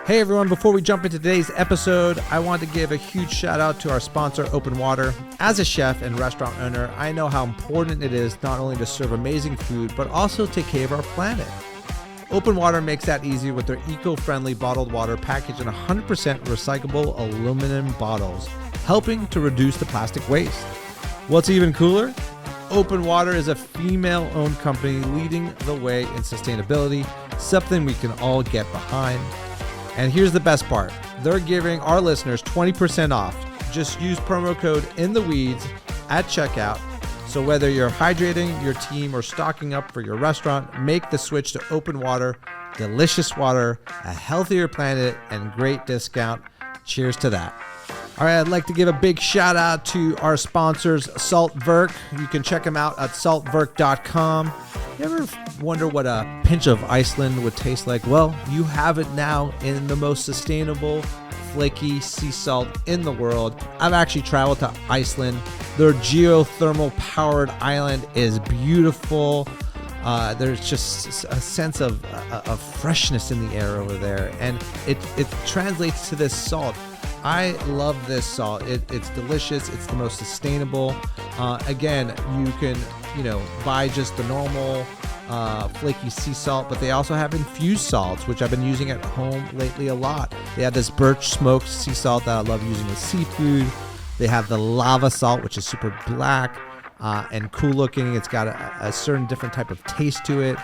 Hey everyone, before we jump into today's episode, I want to give a huge shout out to our sponsor, Open Water. As a chef and restaurant owner, I know how important it is not only to serve amazing food, but also take care of our planet. Open Water makes that easy with their eco-friendly bottled water packaged in 100% recyclable aluminum bottles, helping to reduce the plastic waste. What's even cooler? Open Water is a female-owned company leading the way in sustainability, something we can all get behind. And here's the best part. They're giving our listeners 20% off. Just use promo code INTHEWEEDS at checkout. So whether you're hydrating your team or stocking up for your restaurant, make the switch to Open Water. Delicious water, a healthier planet, and great discount. Cheers to that. All right, I'd like to give a big shout out to our sponsors, Saltwerk. You can check them out at saltwerk.com. You ever wonder what a pinch of Iceland would taste like? Well, you have it now in the most sustainable, flaky sea salt in the world. I've actually traveled to Iceland. Their geothermal powered island is beautiful. There's just a sense of freshness in the air over there, and it translates to this salt. I love this salt. It's delicious. It's the most sustainable. Again, you can buy just the normal flaky sea salt, but they also have infused salts, which I've been using at home lately a lot. They have this birch smoked sea salt that I love using with seafood. They have the lava salt, which is super black and cool looking. It's got a certain different type of taste to it.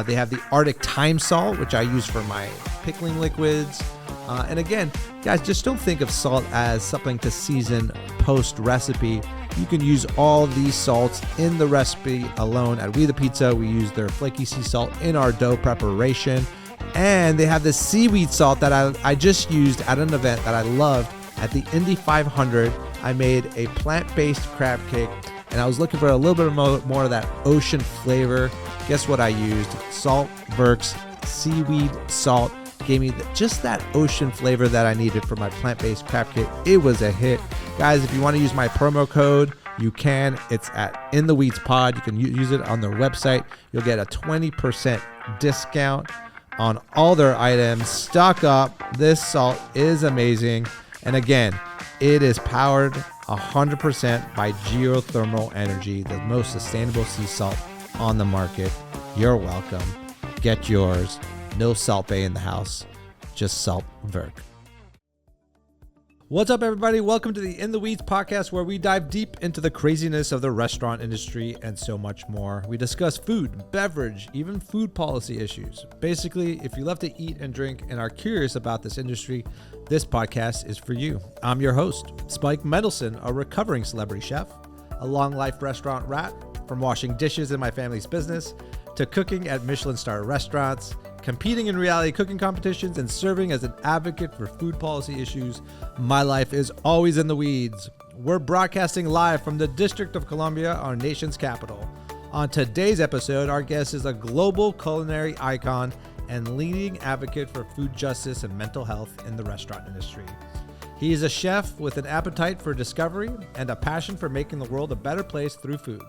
They have the Arctic thyme salt, which I use for my pickling liquids. And again, guys, just don't think of salt as something to season post recipe. You can use all these salts in the recipe alone. At We The Pizza, we use their flaky sea salt in our dough preparation. And they have this seaweed salt that I just used at an event that I loved at the Indy 500. I made a plant-based crab cake, and I was looking for a little bit more of that ocean flavor. Guess what I used? Saltwerk's seaweed salt gave me just that ocean flavor that I needed for my plant-based crab cake. It was a hit. Guys, if you want to use my promo code, you can. It's at In The Weeds Pod. You can use it on their website. You'll get a 20% discount on all their items. Stock up. This salt is amazing. And again, it is powered 100% by geothermal energy, the most sustainable sea salt on the market. You're welcome. Get yours. No Salt Bay in the house, just Saltwerk. What's up, everybody? Welcome to the In the Weeds podcast, where we dive deep into the craziness of the restaurant industry and so much more. We discuss food, beverage, even food policy issues. Basically, if you love to eat and drink and are curious about this industry, this podcast is for you. I'm your host, Spike Mendelson, a recovering celebrity chef, a long life restaurant rat, from washing dishes in my family's business to cooking at Michelin star restaurants, competing in reality cooking competitions, and serving as an advocate for food policy issues. My life is always in the weeds. We're broadcasting live from the District of Columbia, our nation's capital. On today's episode, our guest is a global culinary icon and leading advocate for food justice and mental health in the restaurant industry. He is a chef with an appetite for discovery and a passion for making the world a better place through food.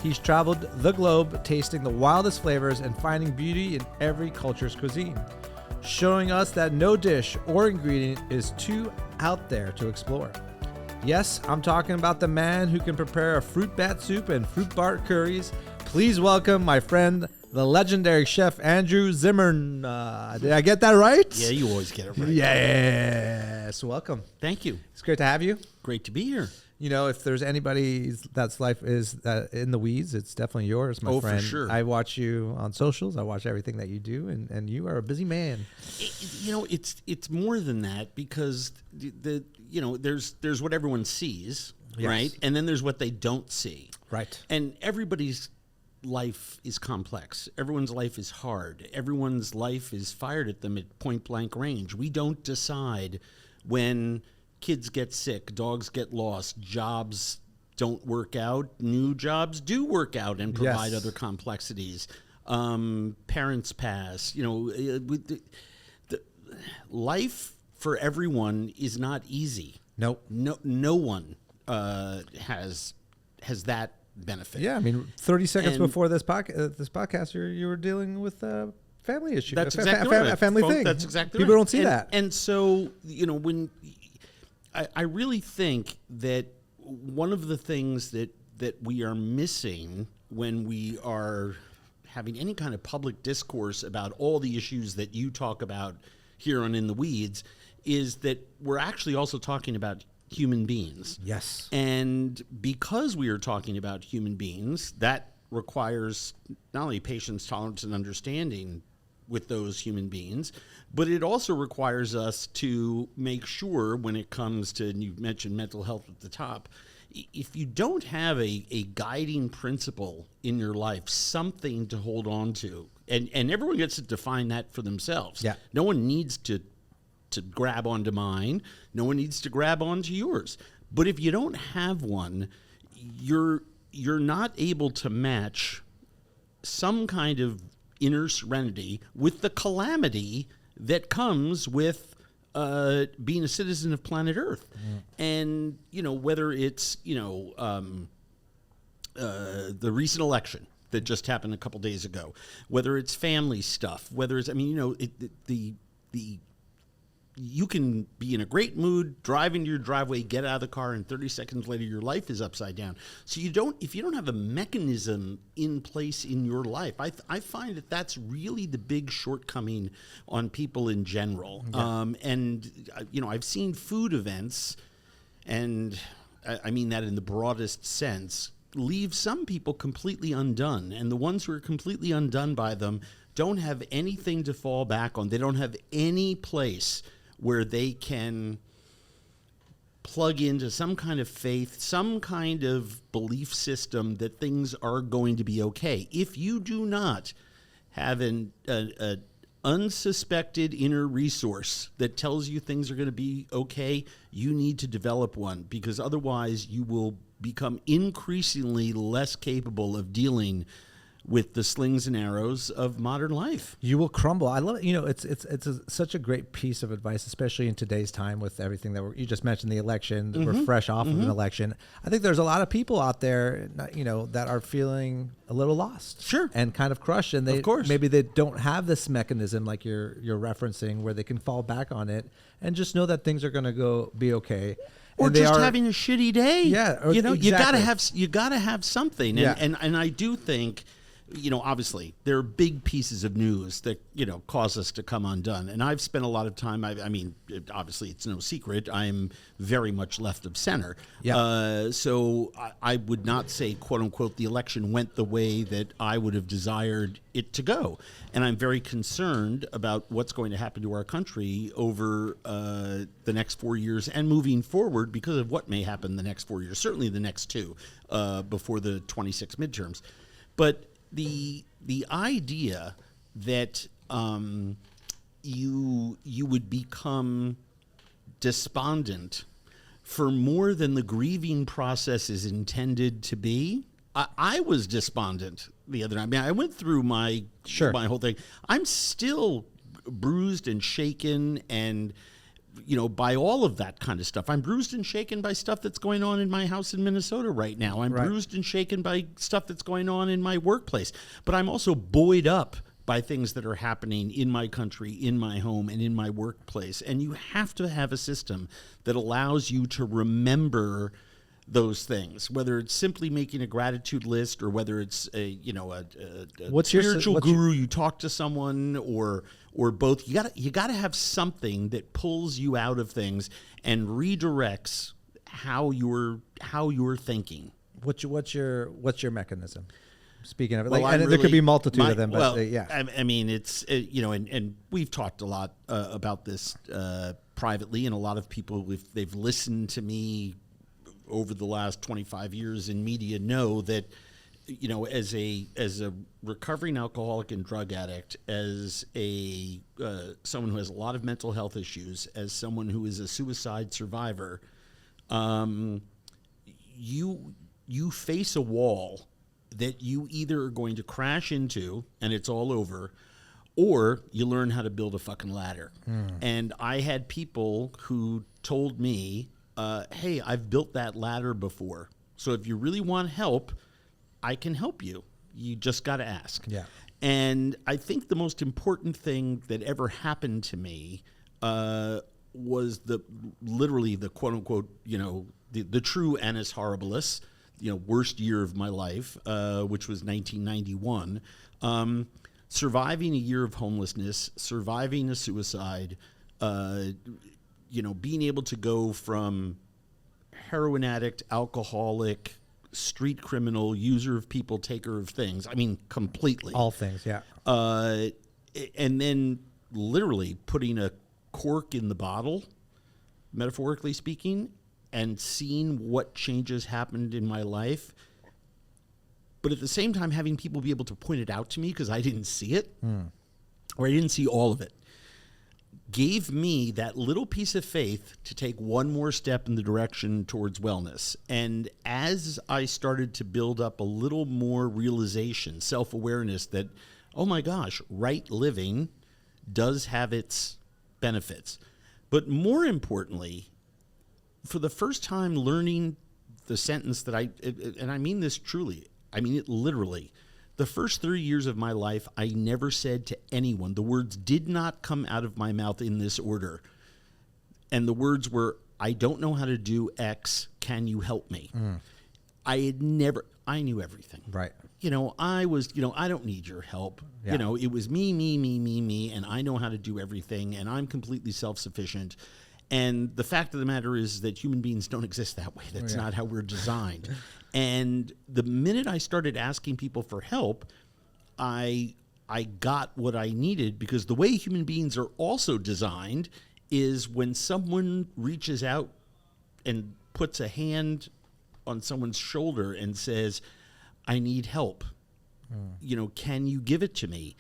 He's traveled the globe, tasting the wildest flavors and finding beauty in every culture's cuisine, showing us that no dish or ingredient is too out there to explore. Yes, I'm talking about the man who can prepare a fruit bat soup and fruit bar curries. Please welcome my friend, the legendary chef Andrew Zimmern. Did I get that right? Yeah, you always get it right. Yes, welcome. Thank you. It's great to have you. Great to be here. You know, if there's anybody that's life is in the weeds, it's definitely yours, my friend. Oh, for sure. I watch you on socials. I watch everything that you do, and you are a busy man. It's more than that, because there's what everyone sees, Yes. right? And then there's what they don't see. Right. And everybody's life is complex. Everyone's life is hard. Everyone's life is fired at them at point blank range. We don't decide when kids get sick, dogs get lost, jobs don't work out, new jobs do work out and provide other complexities. Parents pass. The life for everyone is not easy. Nope. No one has that benefit. Yeah, I mean, 30 seconds before this podcast, you were dealing with family issue. That's exactly right. A family thing. That's exactly People right. don't see that. And so, when I really think that one of the things that we are missing when we are having any kind of public discourse about all the issues that you talk about here on In the Weeds is that we're actually also talking about human beings. Yes. And because we are talking about human beings, that requires not only patience, tolerance, and understanding with those human beings, but it also requires us to make sure when it comes to, and you mentioned mental health at the top, if you don't have a guiding principle in your life, something to hold on to, and everyone gets to define that for themselves. Yeah. No one needs to grab onto mine. No one needs to grab onto yours. But if you don't have one, you're not able to match some kind of inner serenity with the calamity that comes with being a citizen of planet Earth. And, whether it's, the recent election that just happened a couple days ago, whether it's family stuff, whether it's, you can be in a great mood, drive into your driveway, get out of the car, and 30 seconds later, your life is upside down. So if you don't have a mechanism in place in your life, I find that that's really the big shortcoming on people in general. Yeah. I've seen food events, and I mean that in the broadest sense, leave some people completely undone. And the ones who are completely undone by them don't have anything to fall back on. They don't have any place where they can plug into some kind of faith, some kind of belief system that things are going to be okay. If you do not have an unsuspected inner resource that tells you things are going to be okay, you need to develop one, because otherwise you will become increasingly less capable of dealing with the slings and arrows of modern life. You will crumble. I love it. It's such a great piece of advice, especially in today's time with everything that you just mentioned, the election. We're fresh off of an election. I think there's a lot of people out there, that are feeling a little lost, sure, and kind of crushed, and maybe they don't have this mechanism like you're referencing where they can fall back on it and just know that things are going to be okay. Or just having a shitty day. Yeah, exactly. you gotta have something, and I do think. Obviously, there are big pieces of news that, cause us to come undone. And I've spent a lot of time, obviously, it's no secret, I'm very much left of center. Yeah. So I would not say, quote unquote, the election went the way that I would have desired it to go. And I'm very concerned about what's going to happen to our country over the next 4 years and moving forward because of what may happen the next 4 years, certainly the next two before the 26 midterms. But the idea that you would become despondent for more than the grieving process is intended to be. I was despondent the other night. I went through my whole thing. I'm still bruised and shaken and by all of that kind of stuff. I'm bruised and shaken by stuff that's going on in my house in Minnesota right now. I'm bruised and shaken by stuff that's going on in my workplace. But I'm also buoyed up by things that are happening in my country, in my home, and in my workplace. And you have to have a system that allows you to remember those things, whether it's simply making a gratitude list or whether it's a spiritual guru, you talk to someone or both. You gotta have something that pulls you out of things and redirects how you're thinking. What's your mechanism? Speaking of it, well, there could be a multitude of them, but it's and we've talked a lot about this privately, and a lot of people they've listened to me over the last 25 years in media know that, as a recovering alcoholic and drug addict, as someone who has a lot of mental health issues, as someone who is a suicide survivor, you face a wall that you either are going to crash into and it's all over, or you learn how to build a fucking ladder. And I had people who told me, hey, I've built that ladder before. So if you really want help, I can help you. You just got to ask. Yeah. And I think the most important thing that ever happened to me was literally the quote unquote, the true annus horribilis, worst year of my life, which was 1991. Surviving a year of homelessness, surviving a suicide, being able to go from heroin addict, alcoholic, street criminal, user of people, taker of things. I mean, completely. All things, yeah. And then literally putting a cork in the bottle, metaphorically speaking, and seeing what changes happened in my life. But at the same time, having people be able to point it out to me because I didn't see it, or I didn't see all of it, gave me that little piece of faith to take one more step in the direction towards wellness. And as I started to build up a little more realization, self-awareness that, oh my gosh, right living does have its benefits. But more importantly, for the first time learning the sentence that and I mean this truly, I mean it literally, the first 3 years of my life, I never said to anyone, the words did not come out of my mouth in this order. And the words were, I don't know how to do X, can you help me? I knew everything. Right. I was, I don't need your help. Yeah. It was me, and I know how to do everything, and I'm completely self-sufficient. And the fact of the matter is that human beings don't exist that way. That's not how we're designed. And the minute I started asking people for help, I got what I needed, because the way human beings are also designed is when someone reaches out and puts a hand on someone's shoulder and says, I need help. Can you give it to me?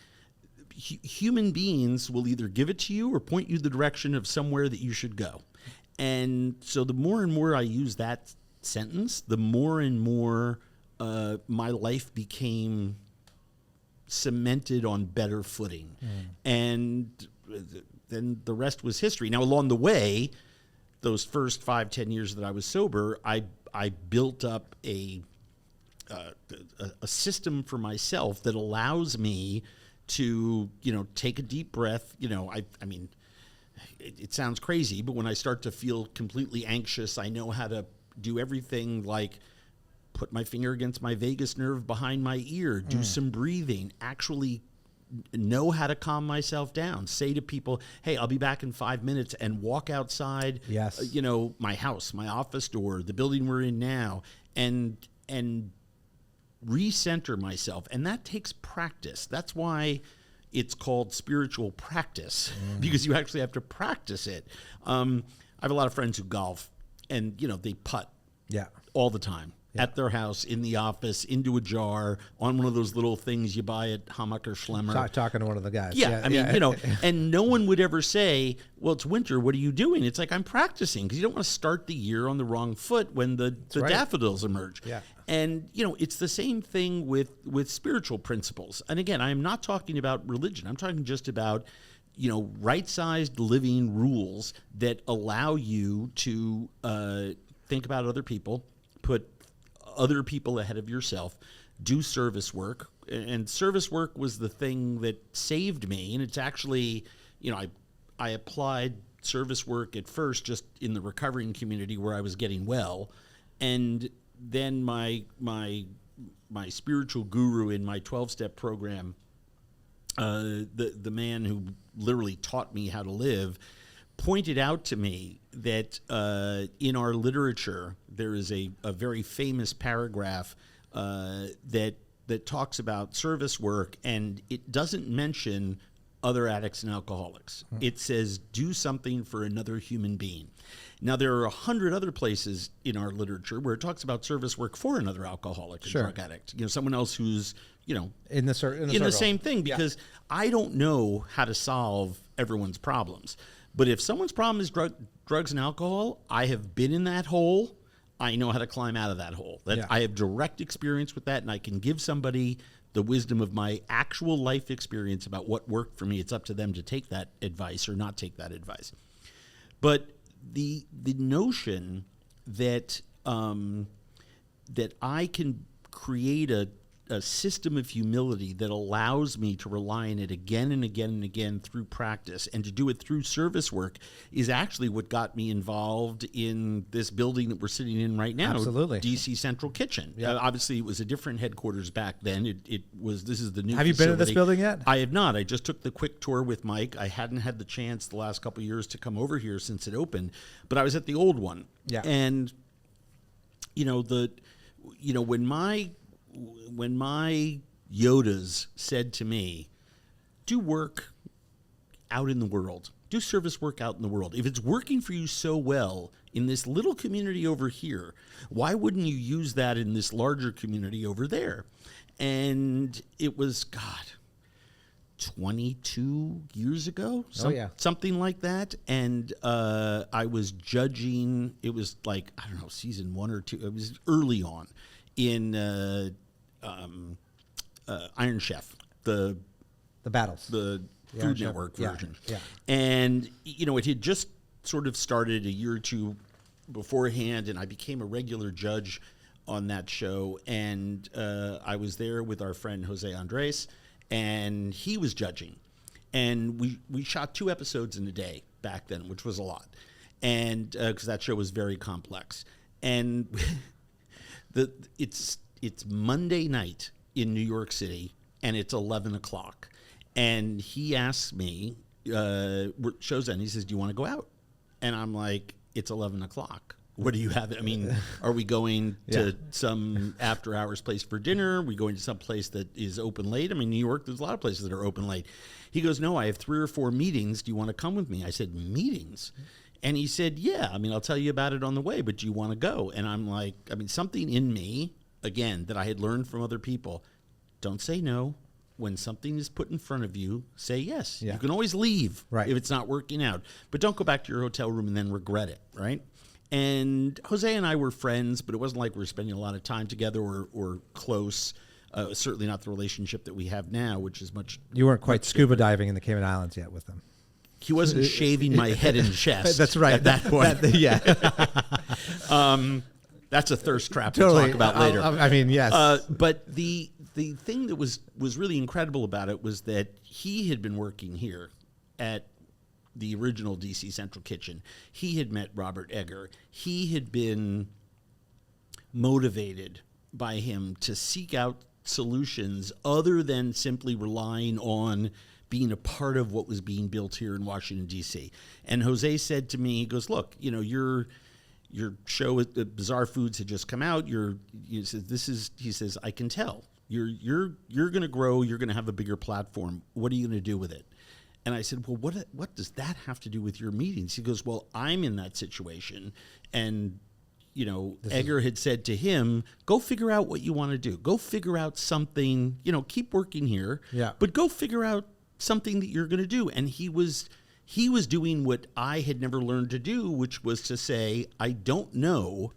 Human beings will either give it to you or point you the direction of somewhere that you should go. And so the more and more I use that sentence, the more and more my life became cemented on better footing. And then the rest was history. Now, along the way, those first 5-10 years that I was sober, I built up a system for myself that allows me to, take a deep breath. I mean, it sounds crazy, but when I start to feel completely anxious, I know how to do everything like put my finger against my vagus nerve behind my ear, do some breathing, actually know how to calm myself down, say to people, hey, I'll be back in 5 minutes, and walk outside, Yes. My house, my office door, the building we're in now, and recenter myself. And that takes practice. That's why it's called spiritual practice, because you actually have to practice it. I have a lot of friends who golf, and they putt all the time. At their house, in the office, into a jar, on one of those little things you buy at Hammacher Schlemmer. Talking to one of the guys. I mean, and no one would ever say, well, it's winter, what are you doing? It's like, I'm practicing, because you don't want to start the year on the wrong foot when the daffodils emerge. Yeah. And, it's the same thing with spiritual principles. And again, I'm not talking about religion. I'm talking just about, right-sized living rules that allow you to think about other people, put other people ahead of yourself, do service work. And service work was the thing that saved me. And it's actually, I applied service work at first just in the recovering community where I was getting well. And then my spiritual guru in my 12-step program, the man who literally taught me how to live, pointed out to me that in our literature there is a very famous paragraph that talks about service work, and it doesn't mention other addicts and alcoholics. It says, do something for another human being. Now, there are 100 other places in our literature where it talks about service work for another alcoholic and drug addict, someone else who's, in the same thing, because I don't know how to solve everyone's problems. But if someone's problem is drugs and alcohol, I have been in that hole. I know how to climb out of that hole. I have direct experience with that, and I can give somebody the wisdom of my actual life experience about what worked for me. It's up to them to take that advice or not take that advice. But the notion that that I can create a a system of humility that allows me to rely on it again and again and again through practice, and to do it through service work is actually what got me involved in this building that we're sitting in right now. Absolutely. DC Central Kitchen. Yeah. Obviously, it was a different headquarters back then. This is the new Have you been to this building yet? I have not. I just took the quick tour with Mike. I hadn't had the chance the last couple of years to come over here since it opened, but I was at the old one. Yeah. And when my Yodas said to me, do work out in the world, do service work out in the world. If it's working for you so well in this little community over here, why wouldn't you use that in this larger community over there? And it was, 22 years ago, something like that. And I was judging, it was like, I don't know, season 1 or 2, it was early on in Iron Chef, the Battles, the Food Network version. Yeah. And, it had just sort of started a year or two beforehand, and I became a regular judge on that show. And I was there with our friend Jose Andres, and he was judging. And we shot 2 episodes in a day back then, which was a lot. And because that show was very complex. And it's Monday night in New York City, and it's 11 o'clock. And he asks me, show's end, he says, do you want to go out? And I'm like, it's 11 o'clock. What do you have? I mean, are we going to some after hours place for dinner? Are we going to some place that is open late? I mean, New York, there's a lot of places that are open late. He goes, no, I have 3 or 4 meetings. Do you want to come with me? I said, meetings? And he said, yeah, I mean, I'll tell you about it on the way, but do you want to go? And I'm like, I mean, something in me, again, that I had learned from other people, don't say no. When something is put in front of you, say yes. Yeah. You can always leave if it's not working out, but don't go back to your hotel room and then regret it, right? And Jose and I were friends, but it wasn't like we were spending a lot of time together or close. Certainly not the relationship that we have now, which is much. You weren't quite scuba diving in the Cayman Islands yet with them. He wasn't shaving my head and chest. That's right. At that point. That's a thirst trap to talk about later. I mean, yes. But the thing that was really incredible about it was that he had been working here at the original DC Central Kitchen. He had met Robert Egger. He had been motivated by him to seek out solutions other than simply relying on being a part of what was being built here in Washington, D.C. And Jose said to me, he goes, look, your show at Bizarre Foods had just come out. He says, I can tell. You're going to grow. You're going to have a bigger platform. What are you going to do with it? And I said, well, what does that have to do with your meetings? He goes, well, I'm in that situation. And, Egger had said to him, go figure out what you want to do. Go figure out something, keep working here, but go figure out something that you're going to do. And he was doing what I had never learned to do, which was to say, I don't know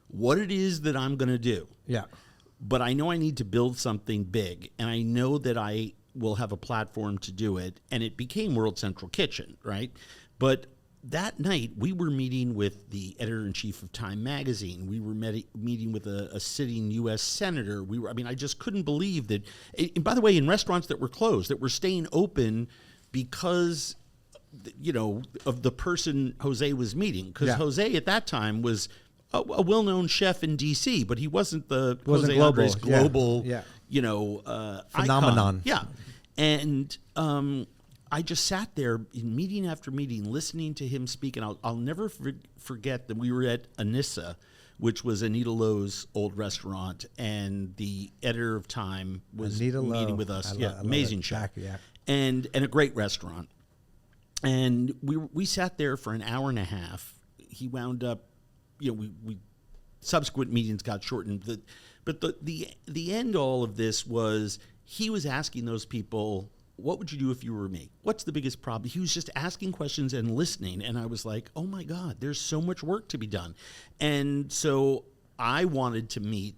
what it is that I'm going to do. Yeah. But I know I need to build something big, and I know that I will have a platform to do it. And it became World Central Kitchen, right? But that night, we were meeting with the editor-in-chief of Time Magazine. We were meeting with a sitting U.S. senator. I just couldn't believe that. And by the way, in restaurants that were closed, that were staying open because, of the person Jose was meeting. Because Jose at that time was a well-known chef in D.C., but he wasn't the Jose Andres global, phenomenon. Icon. Yeah. And I just sat there in meeting after meeting, listening to him speak. And I'll never forget that we were at Anissa, which was Anita Lowe's old restaurant, and the editor of Time was meeting with us. Amazing chef. And a great restaurant. And we sat there for an hour and a half. He wound up, we subsequent meetings got shortened. But the end all of this was he was asking those people, what would you do if you were me? What's the biggest problem? He was just asking questions and listening. And I was like, oh my God, there's so much work to be done. And so I wanted to meet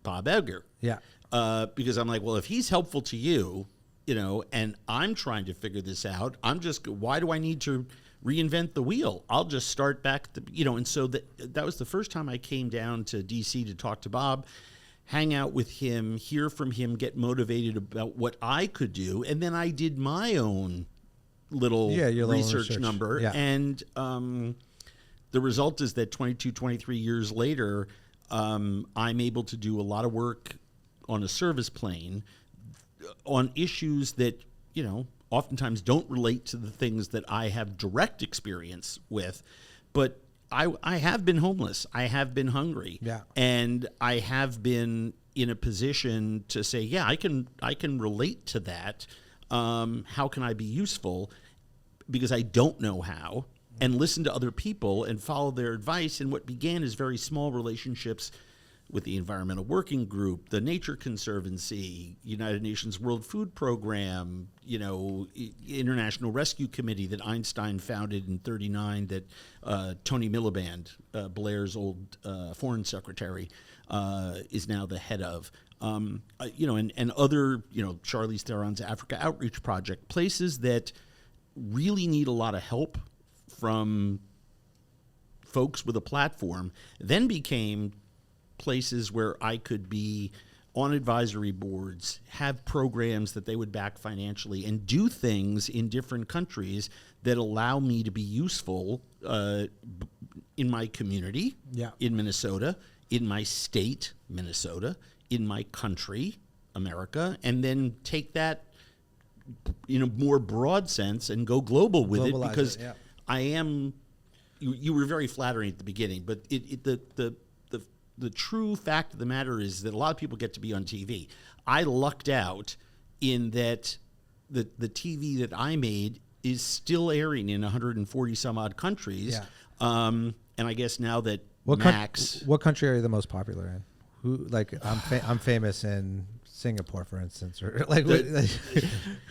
Bob Egger. Yeah. Because I'm like, well, if he's helpful to you, and I'm trying to figure this out, why do I need to reinvent the wheel? I'll just start back, and so that was the first time I came down to DC to talk to Bob. hang out with him, hear from him, get motivated about what I could do. And then I did my own little research number. Yeah. And the result is that 22, 23 years later, I'm able to do a lot of work on a service plane on issues that, oftentimes don't relate to the things that I have direct experience with. But I have been homeless. I have been hungry. Yeah. And I have been in a position to say, yeah, I can relate to that. How can I be useful? Because I don't know how. And listen to other people and follow their advice. And what began as very small relationships with the Environmental Working Group, the Nature Conservancy, United Nations World Food Program, International Rescue Committee that Einstein founded in '39, that Tony Miliband, Blair's old foreign secretary, is now the head of. And other, Charlize Theron's Africa Outreach Project, places that really need a lot of help from folks with a platform, then became places where I could be on advisory boards, have programs that they would back financially, and do things in different countries that allow me to be useful in my community, in Minnesota, in my state, Minnesota, in my country, America, and then take that in a more broad sense and go global with it, because I am. You were very flattering at the beginning, but the true fact of the matter is that a lot of people get to be on TV. I lucked out in that the TV that I made is still airing in 140 some odd countries. And I guess now that what country are you the most popular in? Who, like, I'm famous in Singapore, for instance, or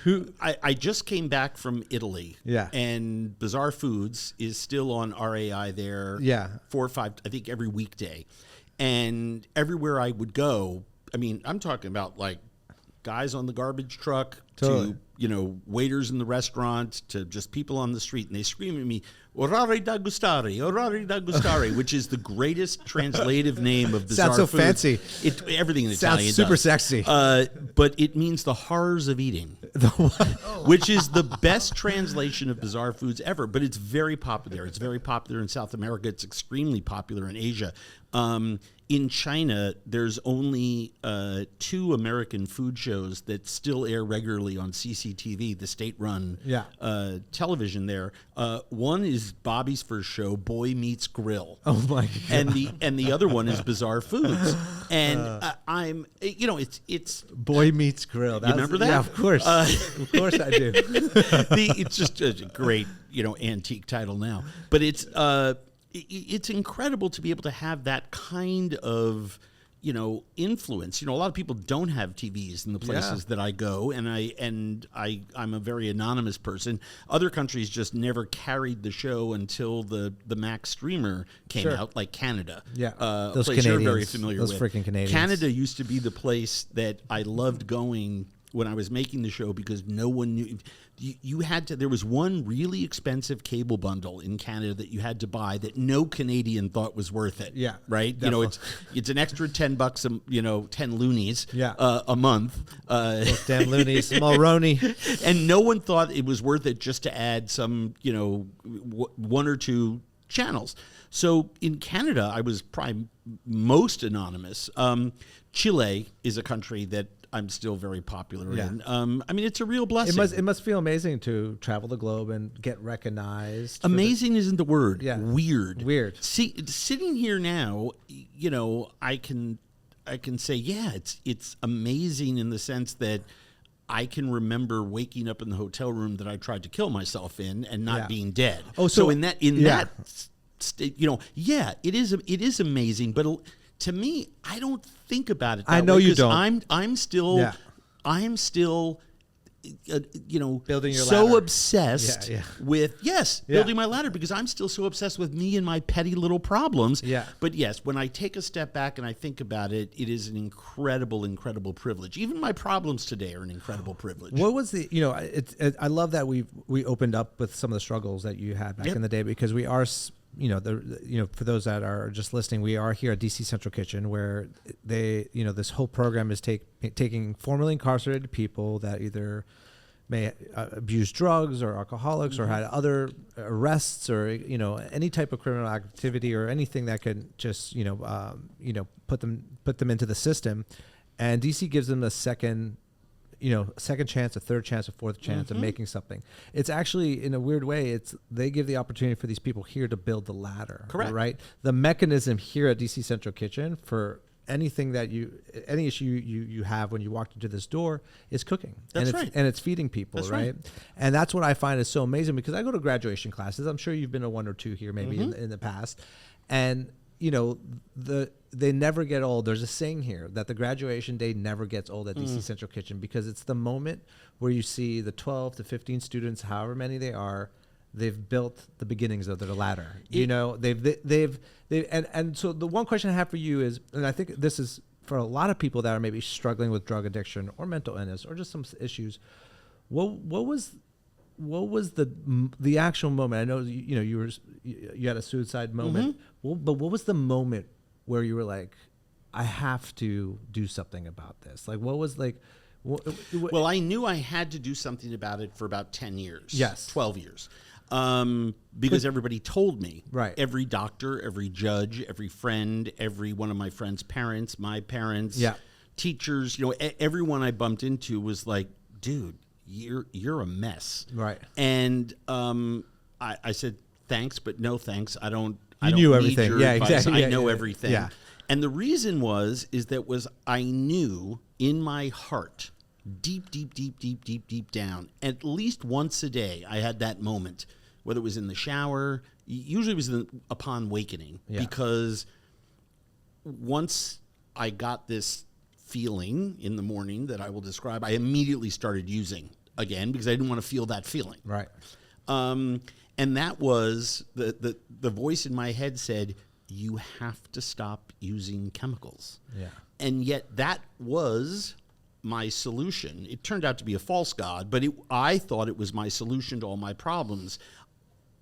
who? I just came back from Italy. Yeah. And Bizarre Foods is still on RAI there. Yeah. 4 or 5, I think, every weekday. And everywhere I would go, I mean, I'm talking about like guys on the garbage truck to, waiters in the restaurant to just people on the street. And they scream at me, orari da gustare, which is the greatest translative name of Bizarre Sounds so Foods. fancy. Everything in Italian sounds super does. sexy. But it means the horrors of eating, which is the best translation of Bizarre Foods ever. But it's very popular. It's very popular in South America. It's extremely popular in Asia. In China, there's only 2 American food shows that still air regularly on CCTV, the state-run television there. One is Bobby's first show, Boy Meets Grill. Oh my God. And the other one is Bizarre Foods. And I'm, it's Boy Meets Grill. You remember that? Yeah, of course. Of course I do. It's just a great, antique title now. But it's incredible to be able to have that kind of, influence. A lot of people don't have TVs in the places that I go, and I'm a very anonymous person. Other countries just never carried the show until the Max streamer came out, like Canada. Yeah, those place Canadians, you're very familiar those with. Freaking Canadians. Canada used to be the place that I loved going when I was making the show, because no one knew. You had to. There was one really expensive cable bundle in Canada that you had to buy that no Canadian thought was worth it. Yeah, right. Definitely. It's an extra $10, 10 loonies. A month. Those damn loonies, Mulroney. And no one thought it was worth it just to add some, 1 or 2 channels. So in Canada, I was probably most anonymous. Chile is a country that I'm still very popular in. I mean, it's a real blessing. It must feel amazing to travel the globe and get recognized. Amazing isn't the word. Yeah. Weird. See, sitting here now, I can say, it's amazing in the sense that I can remember waking up in the hotel room that I tried to kill myself in and not being dead. Oh, so in that state, it is amazing, but to me, I don't think about it that I know way, you don't. I'm still building your so ladder. obsessed with building my ladder, because I'm still so obsessed with me and my petty little problems. But yes, when I take a step back and I think about it, it is an incredible privilege. Even my problems today are an incredible privilege. What was I love that we opened up with some of the struggles that you had back in the day, because we are for those that are just listening, we are here at DC Central Kitchen, where this whole program is taking formerly incarcerated people that either may abuse drugs or alcoholics or had other arrests or any type of criminal activity or anything that can just put them into the system, and DC gives them a second chance, a third chance, a fourth chance of making something. It's actually, in a weird way, they give the opportunity for these people here to build the ladder. Correct. Right? The mechanism here at DC Central Kitchen for anything that any issue you have when you walked into this door is cooking. That's right. And it's feeding people, right? And that's what I find is so amazing, because I go to graduation classes. I'm sure you've been to one or two here maybe in the past. And they never get old. There's a saying here that the graduation day never gets old at DC Central Kitchen, because it's the moment where you see the 12 to 15 students, however many they are, they've built the beginnings of their ladder. And so the one question I have for you is, and I think this is for a lot of people that are maybe struggling with drug addiction or mental illness or just some issues, what was the actual moment? I know you had a suicide moment. But what was the moment where you were like, I have to do something about this? Like, what was like? Well, I knew I had to do something about it for about 10 years. Yes. 12 years. Because everybody told me. Right. Every doctor, every judge, every friend, every one of my friends' parents, my parents, teachers, everyone I bumped into was like, dude, you're a mess. Right. And I said, thanks, but no thanks. I don't knew need everything. your Yeah, advice. exactly. I know everything. Yeah. And the reason I knew in my heart, deep down, at least once a day, I had that moment, whether it was in the shower, usually it was upon wakening, because once I got this feeling in the morning that I will describe, I immediately started using again, because I didn't want to feel that feeling. Right. And that was the voice in my head said, you have to stop using chemicals. Yeah. And yet that was my solution. It turned out to be a false god, but I thought it was my solution to all my problems.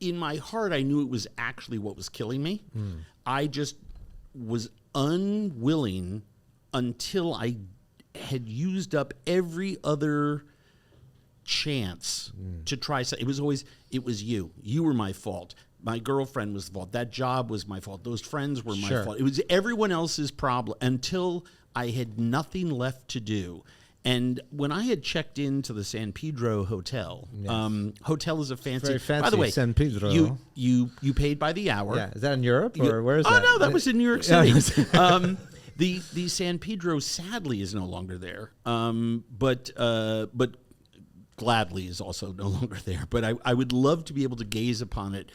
In my heart, I knew it was actually what was killing me. I just was unwilling until I had used up every other chance to try. It was you. You were my fault. My girlfriend was the fault. That job was my fault. Those friends were my fault. It was everyone else's problem until I had nothing left to do. And when I had checked into the San Pedro Hotel, hotel is a fancy. Very fancy. By the way, San Pedro. You paid by the hour. Yeah, is that in Europe or where is that? Oh no, that was in New York City. The San Pedro sadly is no longer there. But gladly is also no longer there. But I would love to be able to gaze upon it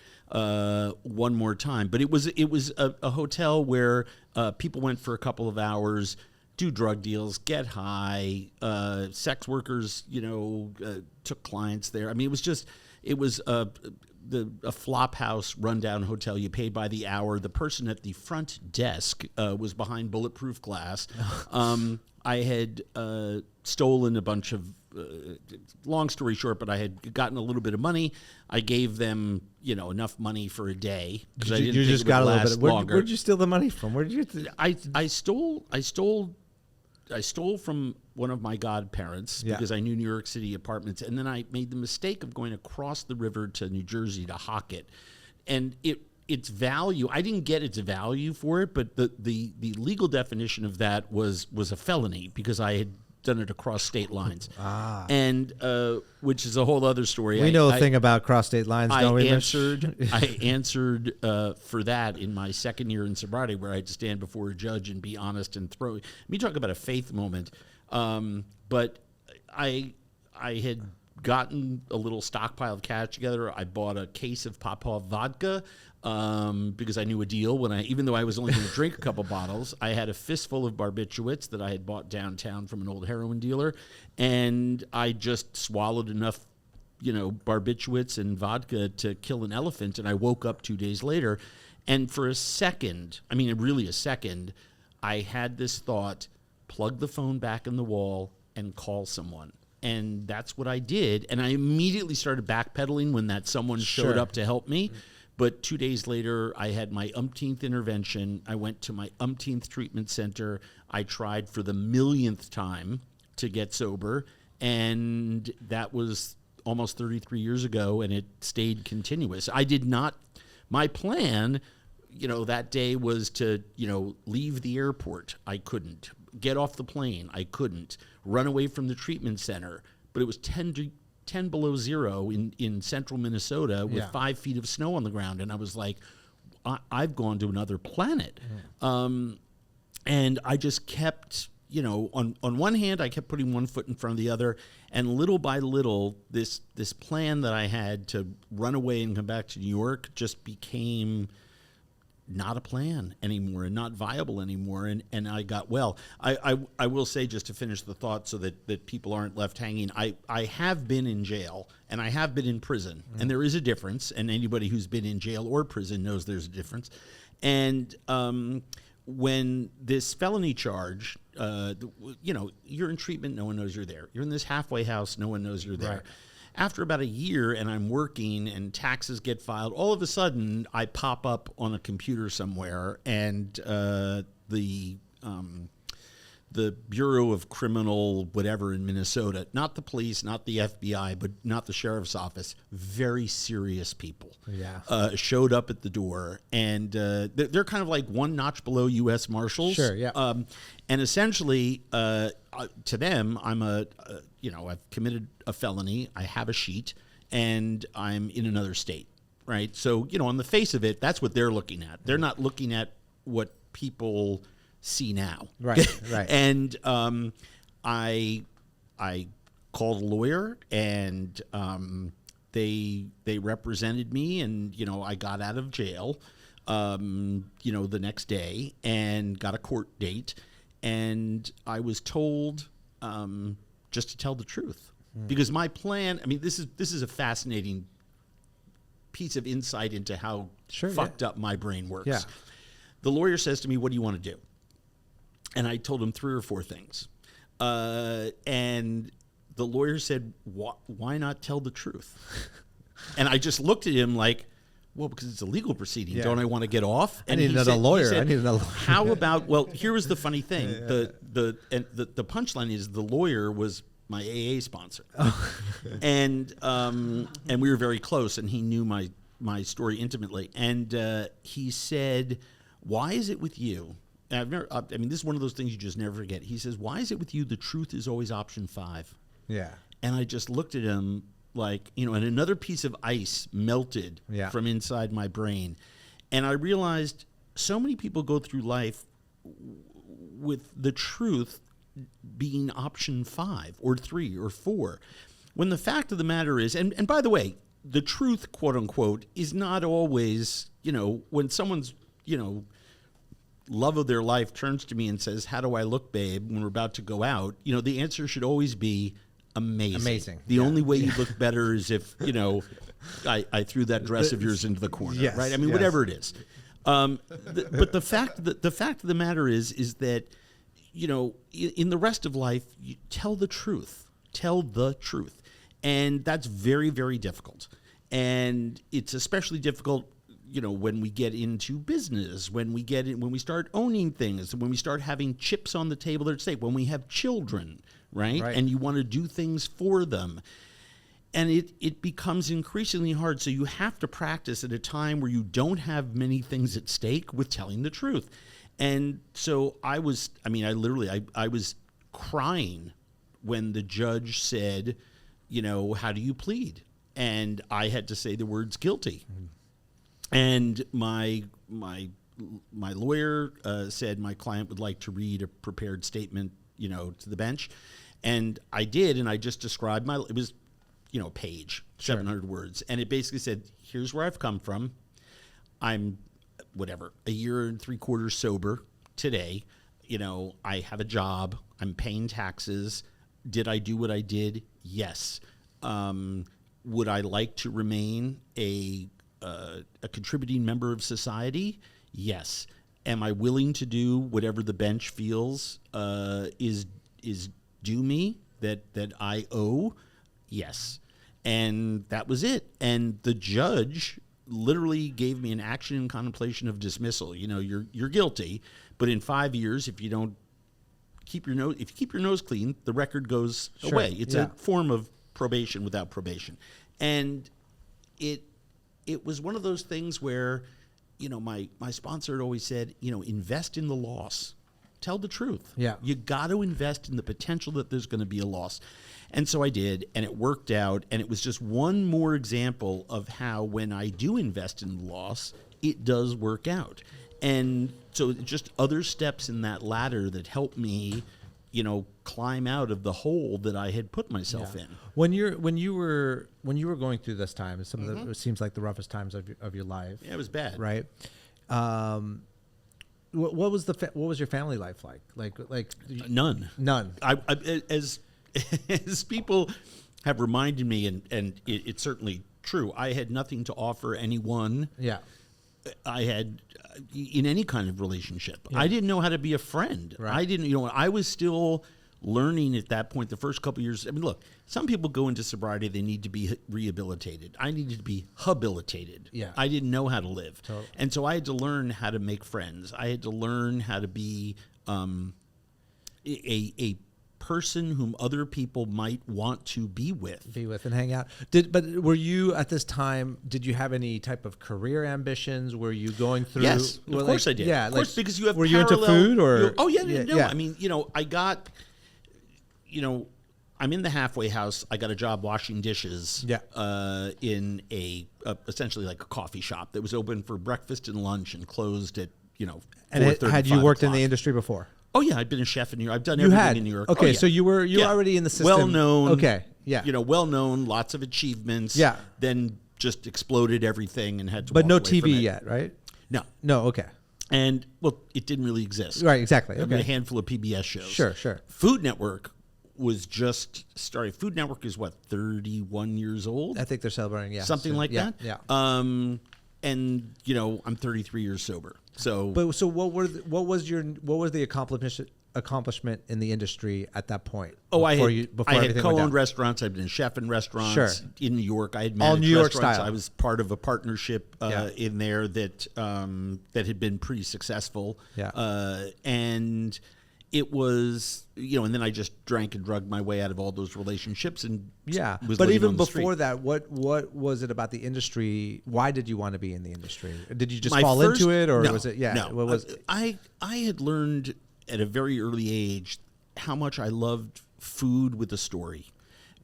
one more time. But it was a hotel where people went for a couple of hours, do drug deals, get high, sex workers, took clients there. I mean, it was a flop house rundown hotel. You paid by the hour. The person at the front desk was behind bulletproof glass. I had stolen a bunch of, long story short, but I had gotten a little bit of money. I gave them, enough money for a day. You just got a little bit. Where did you steal the money from? Where did you? I stole from one of my godparents because I knew New York City apartments, and then I made the mistake of going across the river to New Jersey to hock it, and its value, I didn't get its value for it, but the legal definition of that was a felony because I had done it across state lines, and which is a whole other story. We know a thing about cross state lines, don't we? I answered for that in my second year in sobriety, where I had to stand before a judge and be honest and throw. Me talk about a faith moment, but I had gotten a little stockpile of cash together. I bought a case of Popov vodka because I knew a deal. Even though I was only going to drink a couple bottles, I had a fistful of barbiturates that I had bought downtown from an old heroin dealer, and I just swallowed enough, barbiturates and vodka to kill an elephant. And I woke up 2 days later, and for a second, really a second, I had this thought: plug the phone back in the wall and call someone. And that's what I did. And I immediately started backpedaling when that someone showed up to help me. But 2 days later, I had my umpteenth intervention. I went to my umpteenth treatment center. I tried for the millionth time to get sober, and that was almost 33 years ago, and it stayed continuous. I did not, my plan, that day was to, leave the airport. I couldn't. Get off the plane. I couldn't. Run away from the treatment center. But it was 10 below zero in central Minnesota with 5 feet of snow on the ground. And I was like, I've gone to another planet. And I just kept, on one hand, I kept putting one foot in front of the other. And little by little, this plan that I had to run away and come back to New York just became not a plan anymore and not viable anymore. And I got well. I will say, just to finish the thought so that people aren't left hanging, I have been in jail and I have been in prison. And there is a difference. And anybody who's been in jail or prison knows there's a difference. And when this felony charge, you're in treatment, no one knows you're there. You're in this halfway house, no one knows you're there. Right. After about a year and I'm working and taxes get filed, all of a sudden I pop up on a computer somewhere and the Bureau of Criminal whatever in Minnesota, not the police, not the FBI, but not the sheriff's office, very serious people showed up at the door. And they're kind of like one notch below U.S. Marshals. Sure, yeah. And essentially, to them, I've committed a felony, I have a sheet, and I'm in another state, right? So, on the face of it, that's what they're looking at. They're not looking at what people see now. Right. And I called a lawyer, and they represented me, and I got out of jail the next day and got a court date, and I was told just to tell the truth. Because my plan, this is a fascinating piece of insight into how fucked up my brain works. Yeah. The lawyer says to me, "What do you want to do?" And I told him 3 or 4 things. And the lawyer said, "Why not tell the truth?" And I just looked at him like, well, because it's a legal proceeding. Yeah. Don't I want to get off? And I need another lawyer. How about, well, here was the funny thing. The punchline is the lawyer was my AA sponsor. And we were very close, and he knew my story intimately. And he said, "Why is it with you?" And this is one of those things you just never forget. He says, "Why is it with you the truth is always option 5? Yeah. And I just looked at him like, and another piece of ice melted from inside my brain. And I realized so many people go through life with the truth being option 5 or 3 or 4. When the fact of the matter is, and by the way, the truth, quote unquote, is not always, when someone's, love of their life turns to me and says, "How do I look, babe?" when we're about to go out, the answer should always be amazing. The only way you look better is if, I threw that dress of yours into the corner, right? Whatever it is. But the fact of the matter is that, in the rest of life, you tell the truth. Tell the truth. And that's very, very difficult. And it's especially difficult when we get into business, when we start owning things, when we start having chips on the table that are at stake, when we have children, right? And you want to do things for them. And it becomes increasingly hard. So you have to practice at a time where you don't have many things at stake with telling the truth. And so I was crying when the judge said, "How do you plead?" And I had to say the words guilty. Mm-hmm. And my lawyer said my client would like to read a prepared statement, to the bench. And I did, and I just described it was, a page, 700 words. And it basically said, here's where I've come from. I'm, a year and 3/4 sober today. I have a job. I'm paying taxes. Did I do what I did? Yes. Would I like to remain a contributing member of society? Yes. Am I willing to do whatever the bench feels is due me, that I owe? Yes. And that was it. And the judge literally gave me an action in contemplation of dismissal. You're guilty, but in 5 years, if you don't keep your nose clean, the record goes away. It's a form of probation without probation. And it was one of those things where, my sponsor had always said, invest in the loss. Tell the truth. Yeah. You got to invest in the potential that there's going to be a loss. And so I did, and it worked out. And it was just one more example of how when I do invest in the loss, it does work out. And so just other steps in that ladder that helped me, climb out of the hole that I had put myself in. When you were going through this time, some of it seems like the roughest times of your life. Yeah, it was bad. Right. What was your family life like? Like None. I as people have reminded me, and it's certainly true. I had nothing to offer anyone. Yeah. I had in any kind of relationship. Yeah. I didn't know how to be a friend. Right. I didn't. I was still learning at that point. The first couple of years. I mean, look. Some people go into sobriety. They need to be rehabilitated. I needed to be habilitated. Yeah. I didn't know how to live, Totally. and so I had to learn how to make friends. I had to learn how to be a person whom other people might want to be with and hang out. But were you at this time? Did you have any type of career ambitions? Were you going through? Yes, of course I did. Yeah, of course, because you have. Were you into food or? Oh yeah, no. Yeah. I mean, I got. I'm in the halfway house. I got a job washing dishes. Yeah. In essentially like a coffee shop that was open for breakfast and lunch and closed at 4:30. And had you worked in the industry before? Oh yeah, I'd been a chef in New York. I've done everything in New York. Okay, oh, yeah. so you were already in the system. Well known. Okay, yeah. Well known, lots of achievements. Yeah. Then just exploded everything and had to. But walk no away from TV it. yet, right? No. Okay. And it didn't really exist. Right. Exactly. There were Okay. a handful of PBS shows. Sure. Food Network was just started. Food Network is 31 years old. I think they're celebrating. Yeah. Something like that. Yeah. And I'm 33 years sober. So. But what was the accomplishment in the industry at that point? I had everything co-owned restaurants. I'd been a chef in restaurants in New York. I had managed all New York restaurants. style. I was part of a partnership in there that had been pretty successful. Yeah. And it was, and then I just drank and drugged my way out of all those relationships and was but living even on the before street. that, what was it about the industry? Why did you want to be in the industry? Did you just fall into it, or was it? Yeah. No. What was I had learned at a very early age how much I loved food with a story.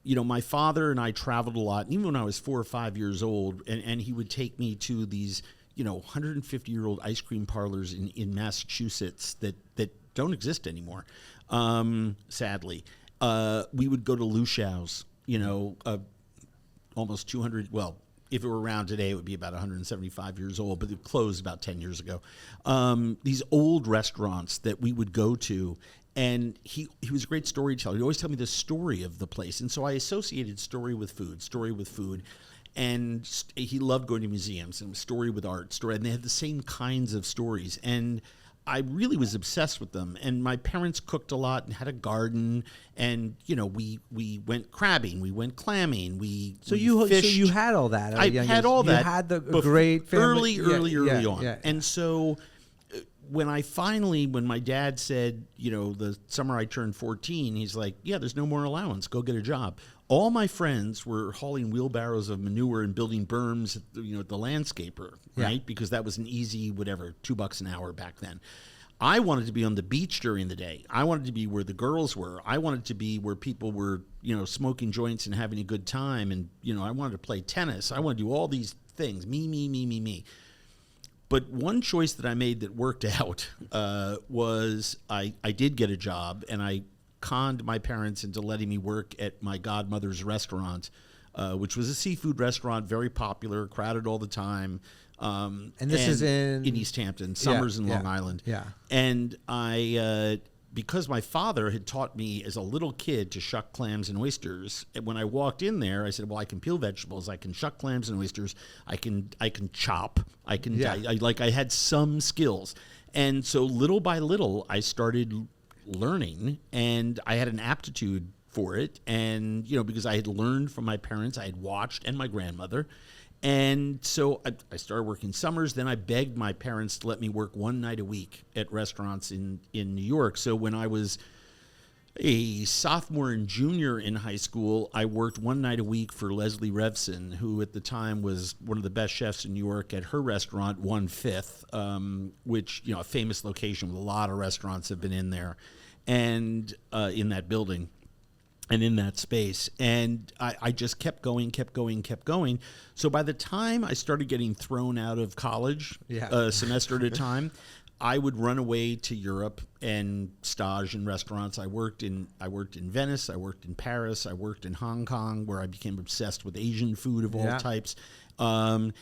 My father and I traveled a lot, even when I was 4 or 5 years old, and he would take me to these, 150-year-old ice cream parlors in Massachusetts that don't exist anymore, sadly. We would go to Lushau's, almost 200, well, if it were around today, it would be about 175 years old, but it closed about 10 years ago. These old restaurants that we would go to, and he was a great storyteller. He'd always tell me the story of the place, and so I associated story with food. And he loved going to museums and story with art, and they had the same kinds of stories. And I really was obsessed with them. And my parents cooked a lot and had a garden. And we went crabbing, we went clamming, we fished. So you had all that. I had all that. You had the great family. Early on. Yeah. And so when my dad said, the summer I turned 14, he's like, yeah, there's no more allowance. Go get a job. All my friends were hauling wheelbarrows of manure and building berms at the landscaper, right? Yeah. Because that was an easy, $2 an hour back then. I wanted to be on the beach during the day. I wanted to be where the girls were. I wanted to be where people were, smoking joints and having a good time. And, I wanted to play tennis. I wanted to do all these things. Me. But one choice that I made that worked out was I did get a job, and I conned my parents into letting me work at my godmother's restaurant, which was a seafood restaurant, very popular, crowded all the time. And this is in East Hampton, Summers in Long Island. Yeah. And I, because my father had taught me as a little kid to shuck clams and oysters, and when I walked in there, I said, well, I can peel vegetables, I can shuck clams and oysters, I can chop, I can, I had some skills. And so little by little, I started learning, and I had an aptitude for it. And, because I had learned from my parents, I had watched, and my grandmother. And so I started working summers. Then I begged my parents to let me work one night a week at restaurants in New York. So when I was a sophomore and junior in high school, I worked one night a week for Leslie Revson, who at the time was one of the best chefs in New York at her restaurant, 1/5, which, a famous location with a lot of restaurants have been in there and in that building and in that space. And I just kept going. So by the time I started getting thrown out of college, a semester at a time, I would run away to Europe and stage in restaurants. I worked in Venice, I worked in Paris, I worked in Hong Kong, where I became obsessed with Asian food of all types, and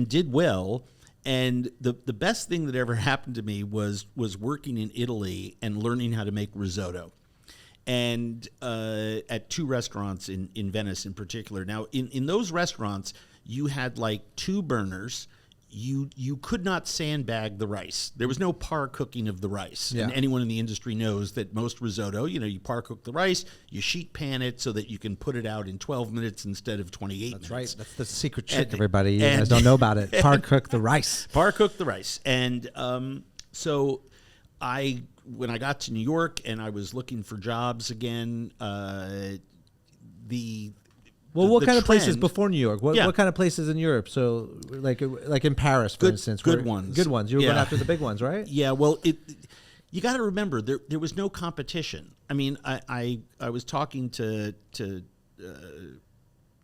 did well. And the best thing that ever happened to me was working in Italy and learning how to make risotto. And at two restaurants in Venice in particular. Now, in those restaurants, you had like two burners. You could not sandbag the rice. There was no par cooking of the rice. Yeah. And anyone in the industry knows that most risotto, you par cook the rice, you sheet pan it so that you can put it out in 12 minutes instead of 28 minutes. That's right. That's the secret trick, everybody. You guys don't know about it. Par cook the rice. Par cook the rice. And so when I got to New York and I was looking for jobs again, what kind of places before New York? What kind of places in Europe? So, like in Paris, for instance. Good ones. Good ones. You were going after the big ones, right? Yeah, well, you got to remember, there was no competition. I mean, I was talking to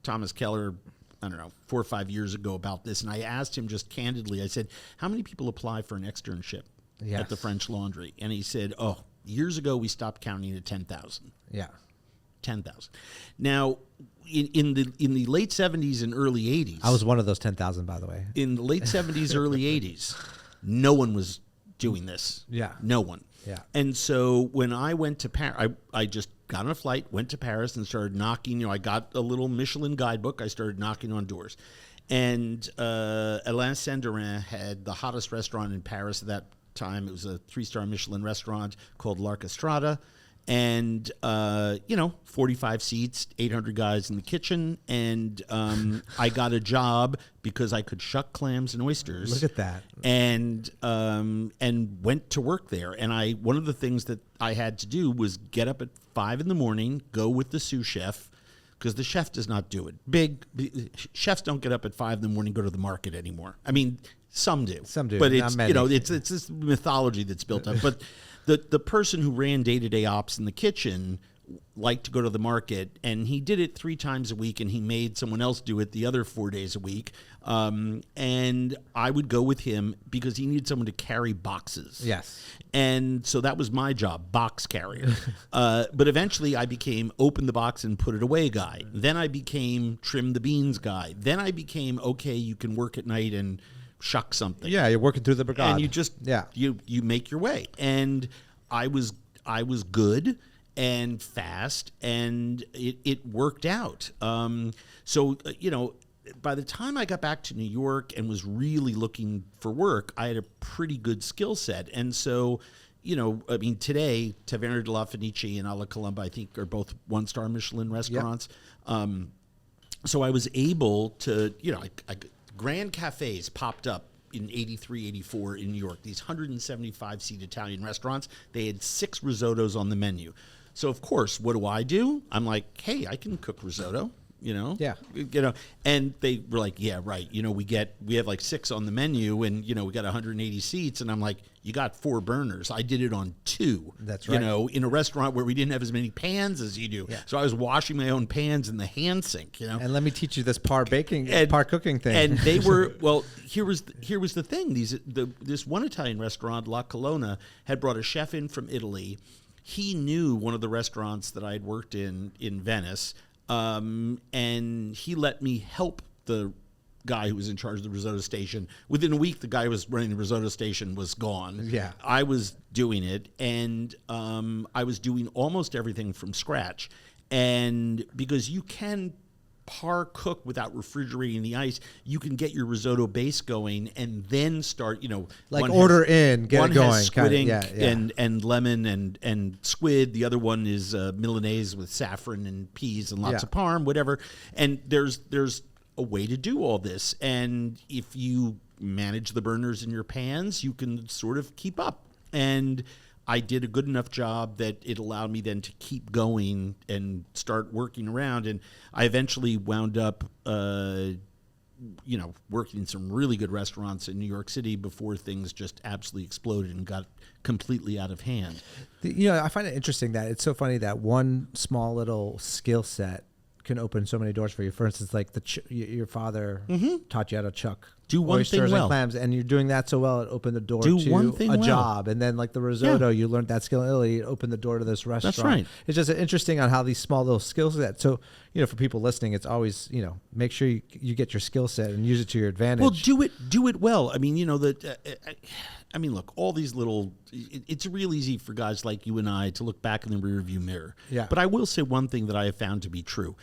Thomas Keller, I don't know, 4 or 5 years ago about this, and I asked him just candidly, I said, how many people apply for an externship at the French Laundry? And he said, years ago we stopped counting at 10,000. Yeah. 10,000. Now, in the late 70s and early 80s. I was one of those 10,000, by the way. In the late 70s, early 80s, no one was doing this. Yeah. No one. Yeah. And so when I went to Paris, I just got on a flight, went to Paris, and started knocking. I got a little Michelin guidebook. I started knocking on doors. And Alain Saint-Dorin had the hottest restaurant in Paris at that time. It was a 3-star Michelin restaurant called L'Archestrada. And, 45 seats, 800 guys in the kitchen. And I got a job because I could shuck clams and oysters. Look at that. And went to work there. And one of the things that I had to do was get up at 5 a.m, go with the sous chef, because the chef does not do it. Big chefs don't get up at 5 a.m, go to the market anymore. I mean, some do. Some do. But it's, it's this mythology that's built up. But the person who ran day-to-day ops in the kitchen liked to go to the market, and he did it 3 times a week, and he made someone else do it the other 4 days a week. And I would go with him because he needed someone to carry boxes. Yes. And so that was my job, box carrier. But eventually I became open the box and put it away guy. Then I became trim the beans guy. Then I became, okay, you can work at night and shuck something. Yeah, you're working through the brigade. And you just you make your way. And I was good and fast, and it worked out. By the time I got back to New York and was really looking for work, I had a pretty good skill set. And so, today, Taverna de la Fenice and Alla Colomba, I think, are both 1-star Michelin restaurants. Yep. So I was able to, Grand Cafes popped up in 83, 84 in New York, these 175-seat Italian restaurants. They had 6 risottos on the menu. So, of course, what do? I'm like, hey, I can cook risotto. And they were like, yeah, right. We have like 6 on the menu, and we got 180 seats, and I'm like, you got 4 burners. I did it on 2. That's right. In a restaurant where we didn't have as many pans as you do. Yeah. So I was washing my own pans in the hand sink. And let me teach you this par cooking thing. And they were here was the thing. This one Italian restaurant, La Colonna, had brought a chef in from Italy. He knew one of the restaurants that I had worked in Venice. And he let me help the guy who was in charge of the risotto station. Within a week, the guy who was running the risotto station was gone. Yeah. I was doing it, and I was doing almost everything from scratch. And because you can par cook without refrigerating the ice, you can get your risotto base going and then start, like order in, get it going. One has squid ink and lemon and squid. The other one is Milanese with saffron and peas and lots of parm, whatever. And there's a way to do all this. And if you manage the burners in your pans, you can sort of keep up. And I did a good enough job that it allowed me then to keep going and start working around. And I eventually wound up, working in some really good restaurants in New York City before things just absolutely exploded and got completely out of hand. I find it interesting that it's so funny that one small little skill set can open so many doors for you. For instance, like your father taught you how to chuck do one oysters thing well, and clams, and you're doing that so well, it opened the door do to one thing a well. job. And then like the risotto, you learned that skill in Italy, it opened the door to this restaurant. That's right. It's just interesting on how these small little skill sets. So, for people listening, it's always, make sure you get your skill set and use it to your advantage. Well, do it well. I mean, look, all these little, it's real easy for guys like you and I to look back in the rearview mirror. Yeah. But I will say one thing that I have found to be true.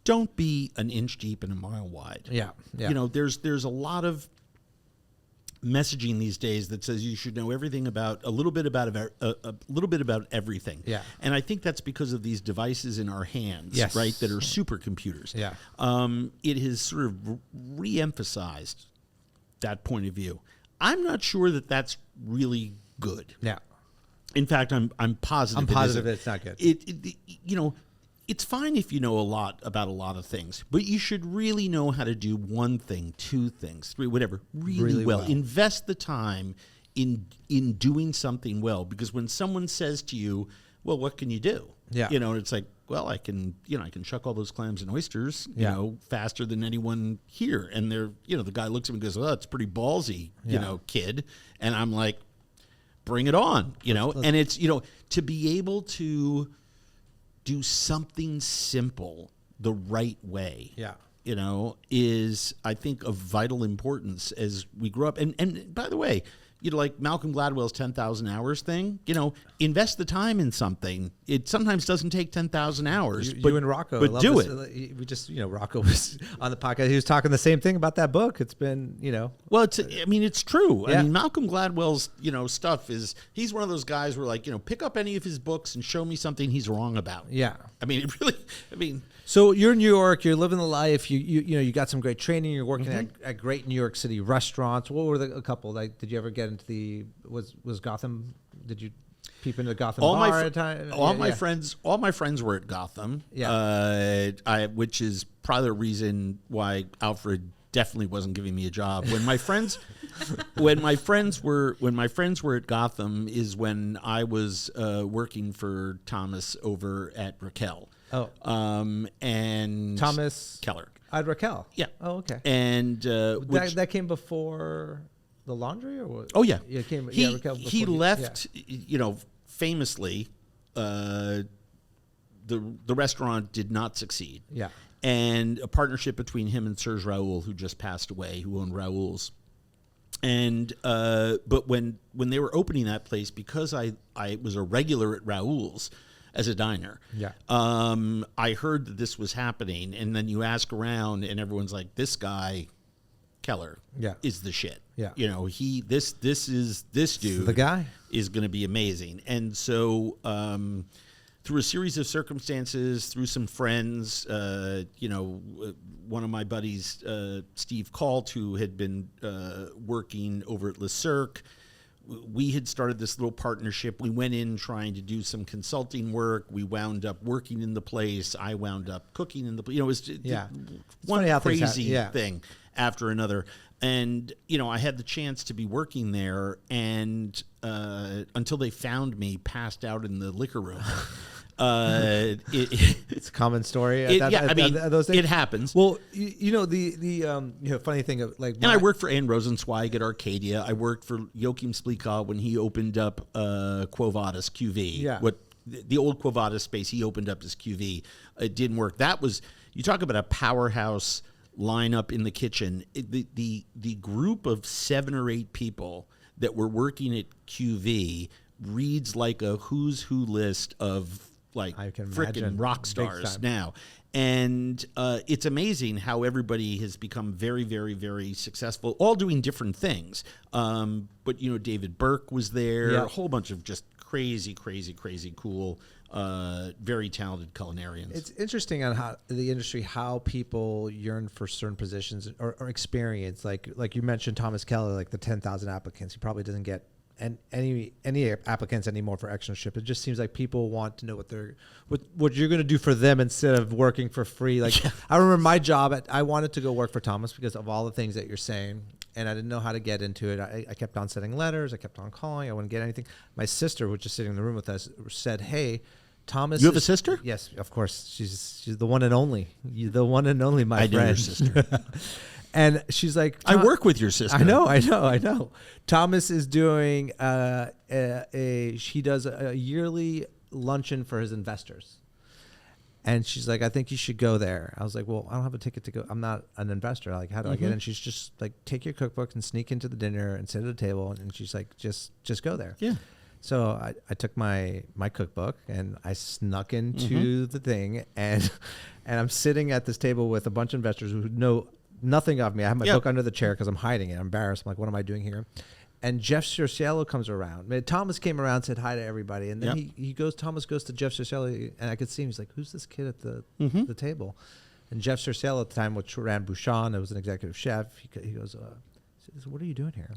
Don't be an inch deep and a mile wide. Yeah. There's a lot of messaging these days that says you should know everything about a little bit about everything. Yeah. And I think that's because of these devices in our hands, Yes. right, that are supercomputers. Yeah. It has sort of re-emphasized that point of view. I'm not sure that that's really good. Yeah. In fact, I'm positive. It's not good. It's fine if you know a lot about a lot of things, but you should really know how to do one thing, two things, three, whatever, really well. Invest the time in doing something well, because when someone says to you, "Well, what can you do?" Yeah. It's like, well, I can chuck all those clams and oysters, faster than anyone here. And they're, the guy looks at me and goes, "Oh, it's pretty ballsy, kid." And I'm like, "Bring it on," And it's, to be able to do something simple the right way, is, I think, of vital importance as we grow up. And by the way, like Malcolm Gladwell's 10,000 hours thing, invest the time in something. It sometimes doesn't take 10,000 hours. You and Rocco, but do it. We just, Rocco was on the podcast. He was talking the same thing about that book. It's been, Well, it's true. Yeah. I mean, Malcolm Gladwell's, stuff he's one of those guys where, like, pick up any of his books and show me something he's wrong about. Yeah. So So you're in New York, you're living the life, you got some great training, you're working at great New York City restaurants. What were a couple, like, did you ever get into was Gotham, did you peep into Gotham bar at a time? All my friends were at Gotham. Yeah. Which is probably the reason why Alfred definitely wasn't giving me a job. When my friends were at Gotham is when I was working for Thomas over at Raquel. Oh. And Thomas Keller. At Raquel. Yeah. Oh, okay. And that came before the laundry, or what? Oh yeah. Raquel. He left. Famously, the restaurant did not succeed. Yeah. And a partnership between him and Serge Raoul, who just passed away, who owned Raoul's. And but when they were opening that place, because I was a regular at Raoul's as a diner, I heard that this was happening, and then you ask around, and everyone's like, "This guy, Keller, is the shit." Yeah. This dude, the guy, is going to be amazing. And so, through a series of circumstances, through some friends, one of my buddies, Steve Kalt, who had been working over at Le Cirque, we had started this little partnership. We went in trying to do some consulting work. We wound up working in the place. I wound up cooking in the place. It was one crazy thing after another. And, I had the chance to be working there, and until they found me passed out in the liquor room. It's a common story. Those days? It happens. Well, the funny thing of and I worked for Ann Rosenzweig at Arcadia. I worked for Joachim Splika when he opened up Quo Vadis QV. Yeah. The old Quo Vadis space he opened up as QV. It didn't work. That was, you talk about a powerhouse lineup in the kitchen. The group of 7 or 8 people that were working at QV reads like a who's who list of frickin' rock stars now. And it's amazing how everybody has become very, very, very successful, all doing different things. But, David Burke was there, a whole bunch of just crazy, crazy, crazy cool very talented culinarians. It's interesting on how the industry, how people yearn for certain positions or experience. Like you mentioned, Thomas Keller, like the 10,000 applicants, he probably doesn't get any applicants anymore for externship. It just seems like people want to know what you're going to do for them instead of working for free. Like I remember my job I wanted to go work for Thomas because of all the things that you're saying. And I didn't know how to get into it. I kept on sending letters. I kept on calling. I wouldn't get anything. My sister, which is sitting in the room with us, said, "Hey, Thomas." You have a sister? Yes, of course. She's the one and only. The one and only, my friend. I know your sister. And she's like, I work with your sister. I know. Thomas is doing he does a yearly luncheon for his investors. And she's like, I think you should go there. I was like, well, I don't have a ticket to go. I'm not an investor. Like, how do I get in? She's just like, take your cookbook and sneak into the dinner and sit at a table. And she's like, just go there. Yeah. So I took my cookbook and I snuck into the thing and I'm sitting at this table with a bunch of investors who know nothing of me. I have my book under the chair because I'm hiding it. I'm embarrassed. I'm like, what am I doing here? And Jeff Cerciello comes around. Thomas came around, said hi to everybody, and then Thomas goes to Jeff Cerciello, and I could see him. He's like, who's this kid at the table? And Jeff Cerciello at the time, which ran Bouchon, it was an executive chef. He goes, what are you doing here?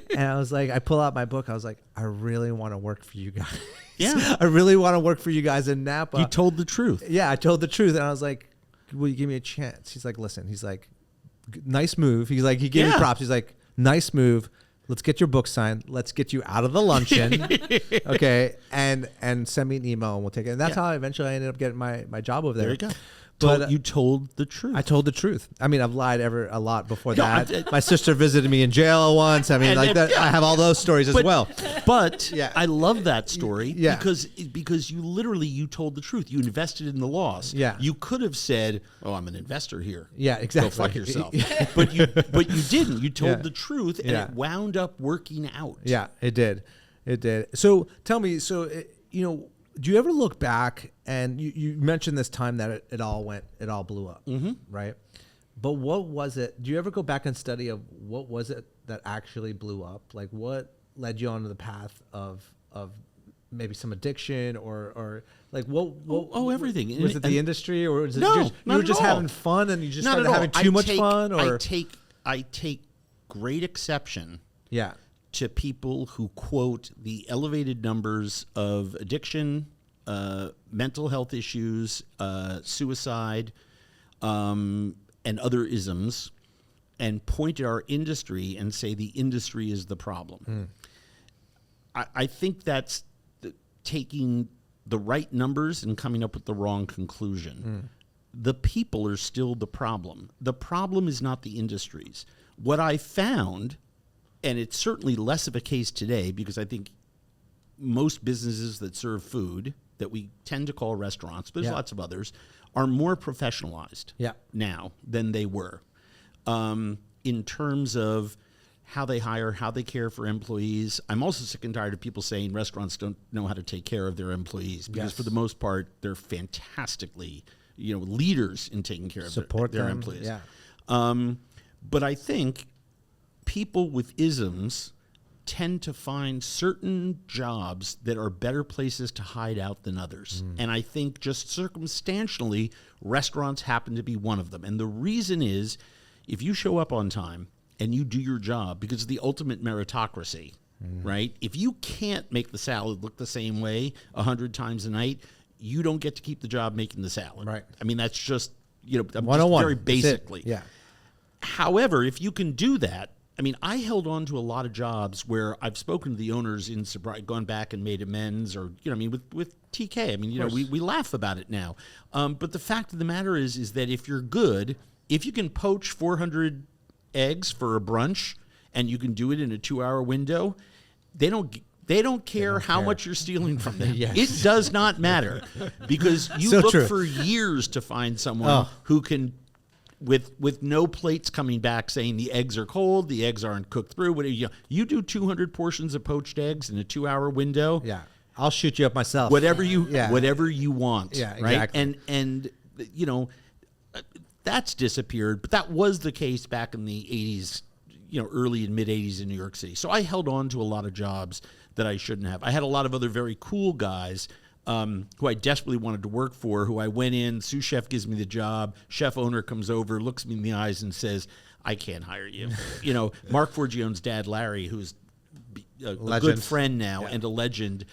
And I was like, I pull out my book. I was like, I really want to work for you guys. Yeah. I really want to work for you guys in Napa. You told the truth. Yeah, I told the truth. And I was like, will you give me a chance? He's like, listen. He's like, nice move. He's like, he gave me props. He's like, nice move. Let's get your book signed. Let's get you out of the luncheon. Okay. And send me an email and we'll take it. And that's how I ended up getting my job over there. There you go. But you told the truth. I told the truth. I mean, I've lied a lot before that. My sister visited me in jail once. I mean, that. I have all those stories as well. But I love that story because you told the truth. You invested in the loss. Yeah. You could have said, "Oh, I'm an investor here." Yeah, exactly. Go fuck yourself. but you didn't. You told the truth, and it wound up working out. Yeah, it did. It did. So tell me, do you ever look back and you mentioned this time that it all blew up, right? But what was it? Do you ever go back and study of what was it that actually blew up? Like what led you onto the path of maybe some addiction or like what? Everything. Was it the industry or was it no, just you were just having fun and you just started having too much fun? Or I take great exception. Yeah. To people who quote the elevated numbers of addiction, mental health issues, suicide, and other isms, and point at our industry and say the industry is the problem. I think that's taking the right numbers and coming up with the wrong conclusion. The people are still the problem. The problem is not the industries. What I found, and it's certainly less of a case today because I think most businesses that serve food that we tend to call restaurants, but there's lots of others, are more professionalized now than they were in terms of how they hire, how they care for employees. I'm also sick and tired of people saying restaurants don't know how to take care of their employees because for the most part, they're fantastically leaders in taking care of their employees. Yeah. But I think people with isms tend to find certain jobs that are better places to hide out than others. And I think just circumstantially, restaurants happen to be one of them. And the reason is, if you show up on time and you do your job, because it's the ultimate meritocracy, right? If you can't make the salad look the same way 100 times a night, you don't get to keep the job making the salad. Right. I mean, that's just, just 101. very basically. Yeah. However, if you can do that, I mean, I held on to a lot of jobs where I've spoken to the owners in sobriety, gone back and made amends, or with TK. I mean, we laugh about it now. But the fact of the matter is that if you're good, if you can poach 400 eggs for a brunch, and you can do it in a 2-hour window, they don't care how much you're stealing from them. Yes. It does not matter because you look for years to find someone who can. With no plates coming back saying the eggs are cold, the eggs aren't cooked through. Whatever you do 200 portions of poached eggs in a 2-hour window. Yeah, I'll shoot you up myself. Whatever you want. Yeah, right. Exactly. And that's disappeared, but that was the case back in the 80s, early and mid 80s in New York City. So I held on to a lot of jobs that I shouldn't have. I had a lot of other very cool guys who I desperately wanted to work for, who I went in, sous chef gives me the job, chef owner comes over, looks me in the eyes and says, I can't hire you. Mark Forgione's dad, Larry, who's a good friend now and a legend,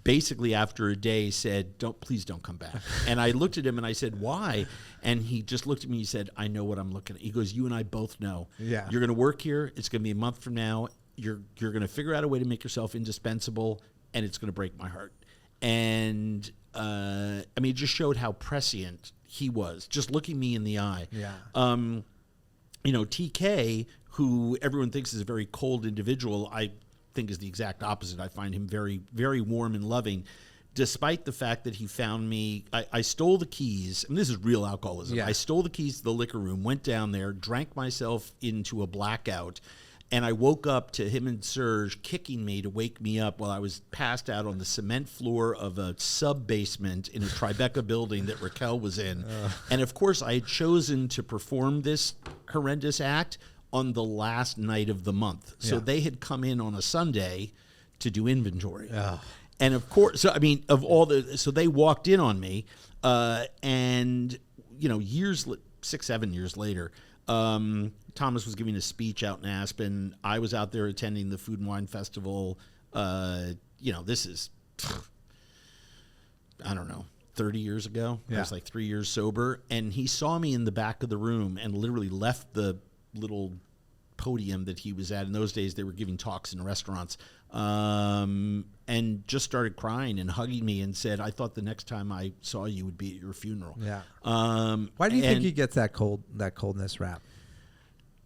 basically after a day said, please don't come back. And I looked at him and I said, why? And he just looked at me and he said, I know what I'm looking at. He goes, you and I both know. Yeah. You're going to work here. It's going to be a month from now. You're going to figure out a way to make yourself indispensable, and it's going to break my heart. And it just showed how prescient he was, just looking me in the eye. Yeah. TK, who everyone thinks is a very cold individual, I think is the exact opposite. I find him very, very warm and loving, despite the fact that he found me. I stole the keys, and this is real alcoholism. Yeah. I stole the keys to the liquor room, went down there, drank myself into a blackout, and I woke up to him and Serge kicking me to wake me up while I was passed out on the cement floor of a sub-basement in a Tribeca building that Raquel was in. And, of course, I had chosen to perform this horrendous act on the last night of the month. So they had come in on a Sunday to do inventory. And, of course, so they walked in on me, and, 6-7 years later, Thomas was giving a speech out in Aspen. I was out there attending the Food and Wine Festival. This is, 30 years ago. I was like 3 years sober. And he saw me in the back of the room and literally left the little podium that he was at. In those days, they were giving talks in restaurants. And just started crying and hugging me and said, I thought the next time I saw you would be at your funeral. Yeah. Why do you think he gets that coldness rap?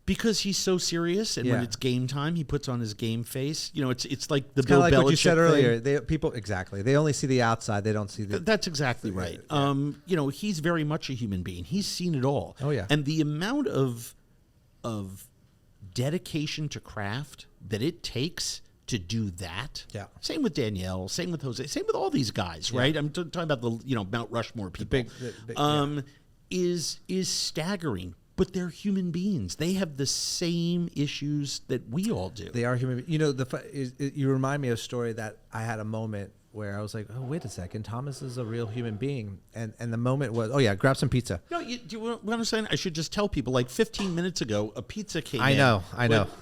Because he's so serious, and when it's game time, he puts on his game face. It's like the It's Bill like Belichick what you said thing. earlier. They only see the outside. They don't see the. That's exactly right. He's very much a human being. He's seen it all. Oh yeah. And the amount of dedication to craft that it takes to do that. Yeah. Same with Danielle. Same with Jose. Same with all these guys. Right. I'm talking about the Mount Rushmore people. Is staggering. But they're human beings. They have the same issues that we all do. They are human. You remind me of a story that I had a moment where I was like, oh, wait a second. Thomas is a real human being. And the moment was, oh, yeah, grab some pizza. No, do you know what I'm saying? I should just tell people, like 15 minutes ago, a pizza came in. I know.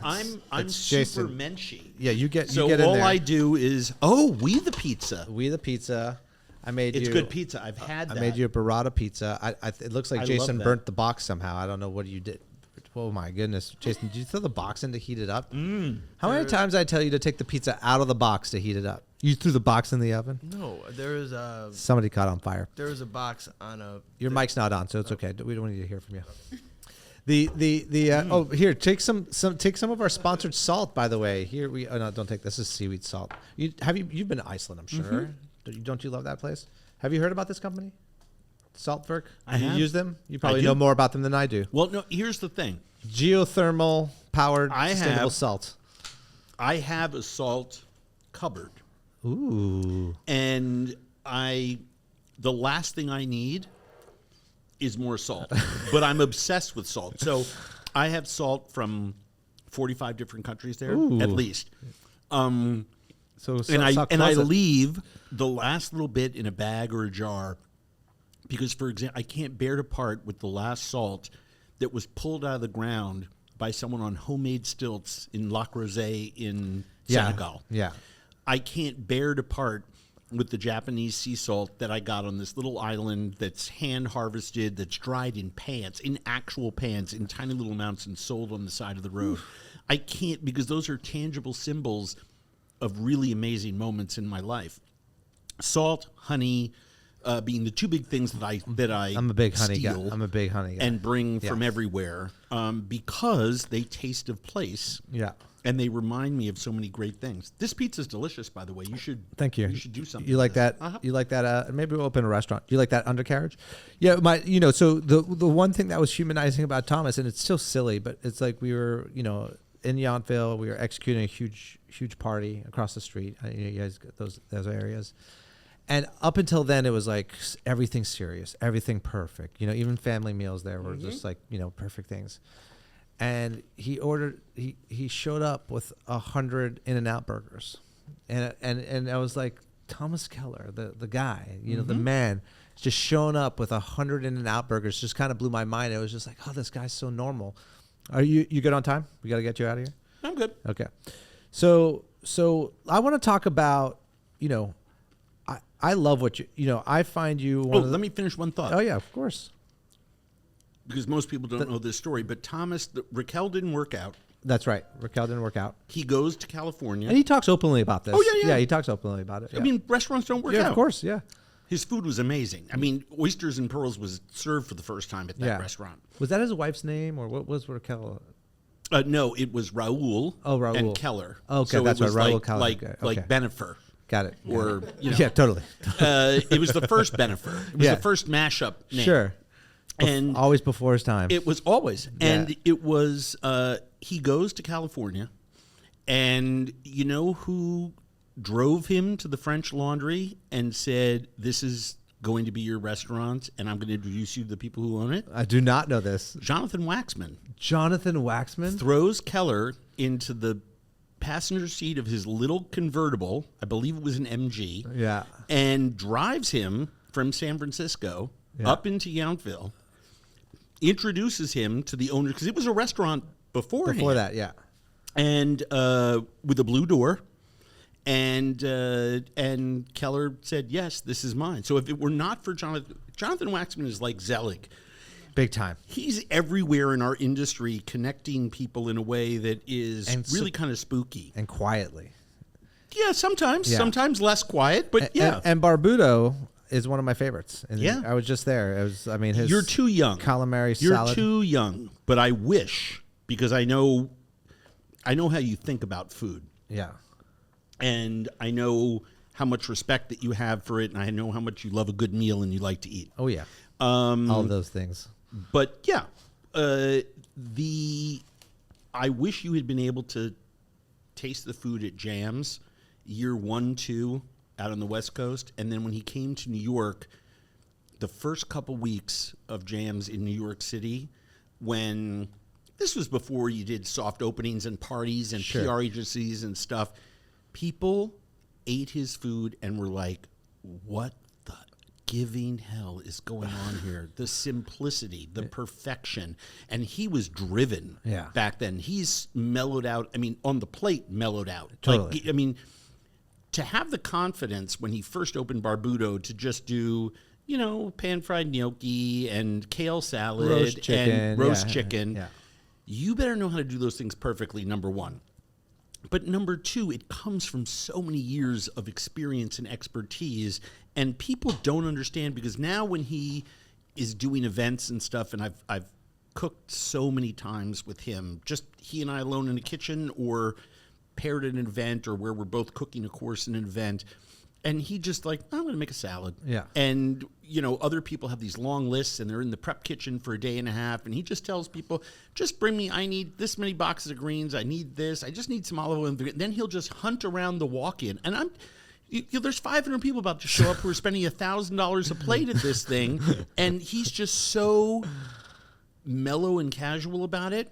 I'm super menschy. Yeah, you get in there. All I do is, we the pizza. We the pizza. It's good pizza. I've had that. I made you a burrata pizza. It looks like Jason burnt the box somehow. I don't know what you did. Oh, my goodness. Jason, did you throw the box in to heat it up? How many times did I tell you to take the pizza out of the box to heat it up? You threw the box in the oven? No, there is a... Somebody caught on fire. There is a box on a... Your mic's not on, so it's okay. We don't need to hear from you. Here, take some of our sponsored salt, by the way. Here no, don't take this. This is seaweed salt. You've been to Iceland, I'm sure. Mm-hmm. Don't you love that place? Have you heard about this company? Saltwerk? I have. You use them? You probably know more about them than I do. Well, no, here's the thing. Geothermal powered sustainable salt. I have a salt cupboard. Ooh. And the last thing I need is more salt. But I'm obsessed with salt. So I have salt from 45 different countries there, at least. I leave the last little bit in a bag or a jar because, for example, I can't bear to part with the last salt that was pulled out of the ground by someone on homemade stilts in Lac Rosé in Senegal. Yeah. I can't bear to part with the Japanese sea salt that I got on this little island that's hand harvested, that's dried in pans, in actual pans, in tiny little amounts and sold on the side of the road. I can't, because those are tangible symbols of really amazing moments in my life. Salt, honey, being the two big things that I'm a big honey guy. I'm a big honey guy. And bring from everywhere because they taste of place. Yeah. And they remind me of so many great things. This pizza's delicious, by the way. You should. Thank you. You should do something. You like that? You like that? Maybe we'll open a restaurant. You like that undercarriage? Yeah. So the one thing that was humanizing about Thomas, and it's still silly, but it's like we were, in Yountville, we were executing a huge party across the street. You guys got those areas. And up until then, it was like everything serious, everything perfect. Even family meals there were just like, perfect things. And he showed up with 100 In-N-Out burgers. And I was like, Thomas Keller, the guy, the man, just showing up with 100 In-N-Out burgers just kind of blew my mind. It was just like, oh, this guy's so normal. Are you good on time? We got to get you out of here. I'm good. Okay. So I want to talk about, I love what I find you. Let me finish one thought. Oh yeah, of course. Because most people don't know this story, but Raquel didn't work out. That's right. Raquel didn't work out. He goes to California. And he talks openly about this. Oh, yeah. Yeah, he talks openly about it. I mean, restaurants don't work out. Yeah, of course, yeah. His food was amazing. I mean, oysters and pearls was served for the first time at that restaurant. Was that his wife's name, or what was Raquel? No, it was Raul. Oh, Raul. And Keller. Okay, so that's it was right. Raul like, Keller. like, Okay. like Benefer. Got it. Or, Yeah, totally. It was the first Benefer. It was the first mashup name. Sure. And always before his time. it was always. And it was, he goes to California, and you know who drove him to the French Laundry and said, this is going to be your restaurant, and I'm going to introduce you to the people who own it? I do not know this. Jonathan Waxman. Jonathan Waxman? Throws Keller into the passenger seat of his little convertible, I believe it was an MG, Yeah. and drives him from San Francisco up into Yountville, introduces him to the owner, because it was a restaurant beforehand. Before that, yeah. And with a blue door, and Keller said, yes, this is mine. So if it were not for Jonathan Waxman is like Zelig. Big time. He's everywhere in our industry, connecting people in a way that is really kind of spooky. And quietly. Yeah, sometimes. Yeah. Sometimes less quiet, but yeah. And Barbuto is one of my favorites. And Yeah. I was just there. It was, his You're too young. calamari You're salad. too young. But I wish, because I know how you think about food. Yeah. And I know how much respect that you have for it, and I know how much you love a good meal and you like to eat. Oh, yeah. All of those things. But yeah, I wish you had been able to taste the food at Jams year 1, 2 out on the West Coast, and then when he came to New York, the first couple weeks of Jams in New York City, when this was before you did soft openings and parties and PR agencies and stuff, people ate his food and were like, what the giving hell is going on here? The simplicity, the perfection. And he was driven back then. He's mellowed out. I mean, on the plate, mellowed out. Totally. Like, I mean, to have the confidence when he first opened Barbuto to just do, pan-fried gnocchi and kale salad and roast chicken. Yeah. You better know how to do those things perfectly, number one. But number two, it comes from so many years of experience and expertise, and people don't understand, because now when he is doing events and stuff, and I've cooked so many times with him, just he and I alone in the kitchen, or paired at an event, or where we're both cooking a course in an event, and he just like, I'm going to make a salad. Yeah. And, other people have these long lists, and they're in the prep kitchen for a day and a half, and he just tells people, just bring me, I need this many boxes of greens, I need this, I just need some olive oil. And then he'll just hunt around the walk-in. And there's 500 people about to show up who are spending $1,000 a plate at this thing, and he's just so mellow and casual about it.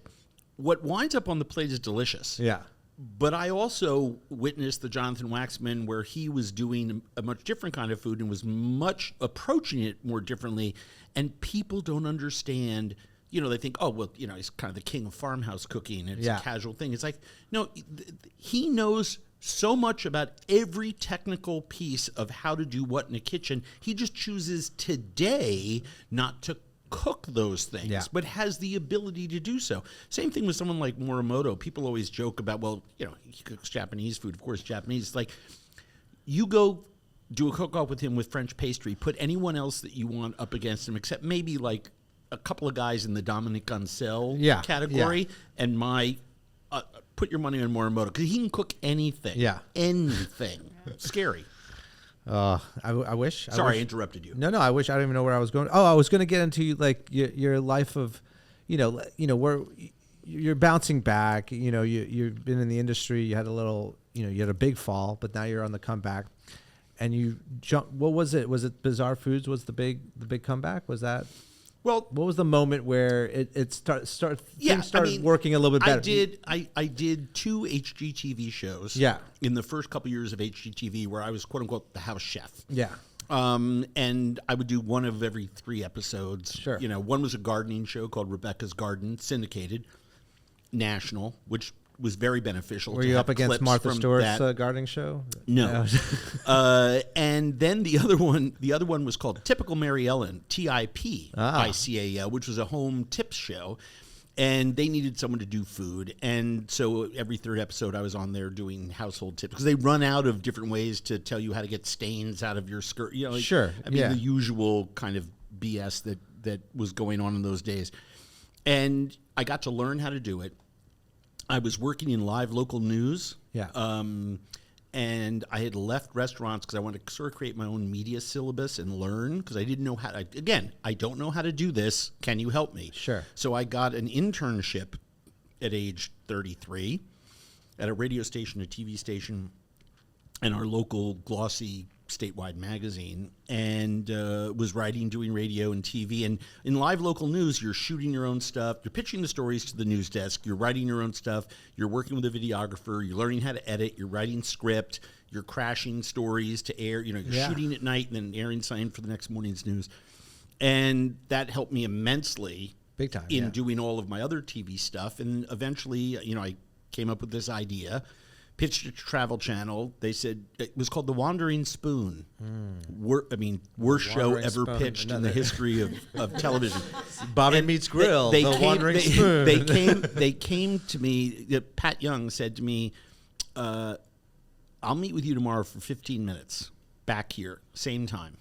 What winds up on the plate is delicious. Yeah. But I also witnessed the Jonathan Waxman where he was doing a much different kind of food and was much approaching it more differently. And people don't understand, they think, oh, well, he's kind of the king of farmhouse cooking. It's a casual thing. It's like, no, he knows so much about every technical piece of how to do what in a kitchen. He just chooses today not to cook those things, but has the ability to do so. Same thing with someone like Morimoto. People always joke about, well, he cooks Japanese food. Of course, Japanese. It's like, you go do a cook-off with him with French pastry, put anyone else that you want up against him, except maybe like a couple of guys in the Dominic Ansel category, and put your money on Morimoto, because he can cook anything. Yeah. Anything. Scary. I wish. Sorry, I interrupted you. No, I wish. I don't even know where I was going. Oh, I was going to get into like your life of, where you're bouncing back. You've been in the industry. You had a little, you had a big fall, but now you're on the comeback, and you jump. What was it? Was it Bizarre Foods? Was the big comeback? Was that? Well, What was the moment where things started mean, working a little bit better? I did 2 HGTV shows. Yeah. In the first couple years of HGTV, where I was quote unquote the house chef. Yeah. And I would do one of every 3 episodes. Sure. You know, one was a gardening show called Rebecca's Garden, syndicated, national, which was very beneficial. Were to you have up against clips Martha from Stewart's that. gardening show? No. And then the other one was called Typical Mary Ellen, TIPICAL, which was a home tips show. And they needed someone to do food. And so every 3rd episode I was on there doing household tips, because they run out of different ways to tell you how to get stains out of your skirt. You know, Sure. I mean, Yeah. the usual kind of BS that was going on in those days. And I got to learn how to do it. I was working in live local news. Yeah. And I had left restaurants because I wanted to sort of create my own media syllabus and learn, because I didn't know how to, again, I don't know how to do this. Can you help me? Sure. So I got an internship at age 33 at a radio station, a TV station, and our local glossy statewide magazine, and was writing, doing radio and TV. And in live local news, you're shooting your own stuff, you're pitching the stories to the news desk, you're writing your own stuff, you're working with a videographer, you're learning how to edit, you're writing script, you're crashing stories to air, you know, you're Yeah. shooting at night and then airing something for the next morning's news. And that helped me immensely Big time, in yeah. doing all of my other TV stuff. And eventually, you know, I came up with this idea, pitched it to Travel Channel. They said it was called The Wandering Spoon. Worst show Wandering ever Spoon, pitched in the another- histoy of television. Bobby And Meets Grill, The Wandering they, Spoon. They came to me. Pat Young said to me, "I'll meet with you tomorrow for 15 minutes back here, same time.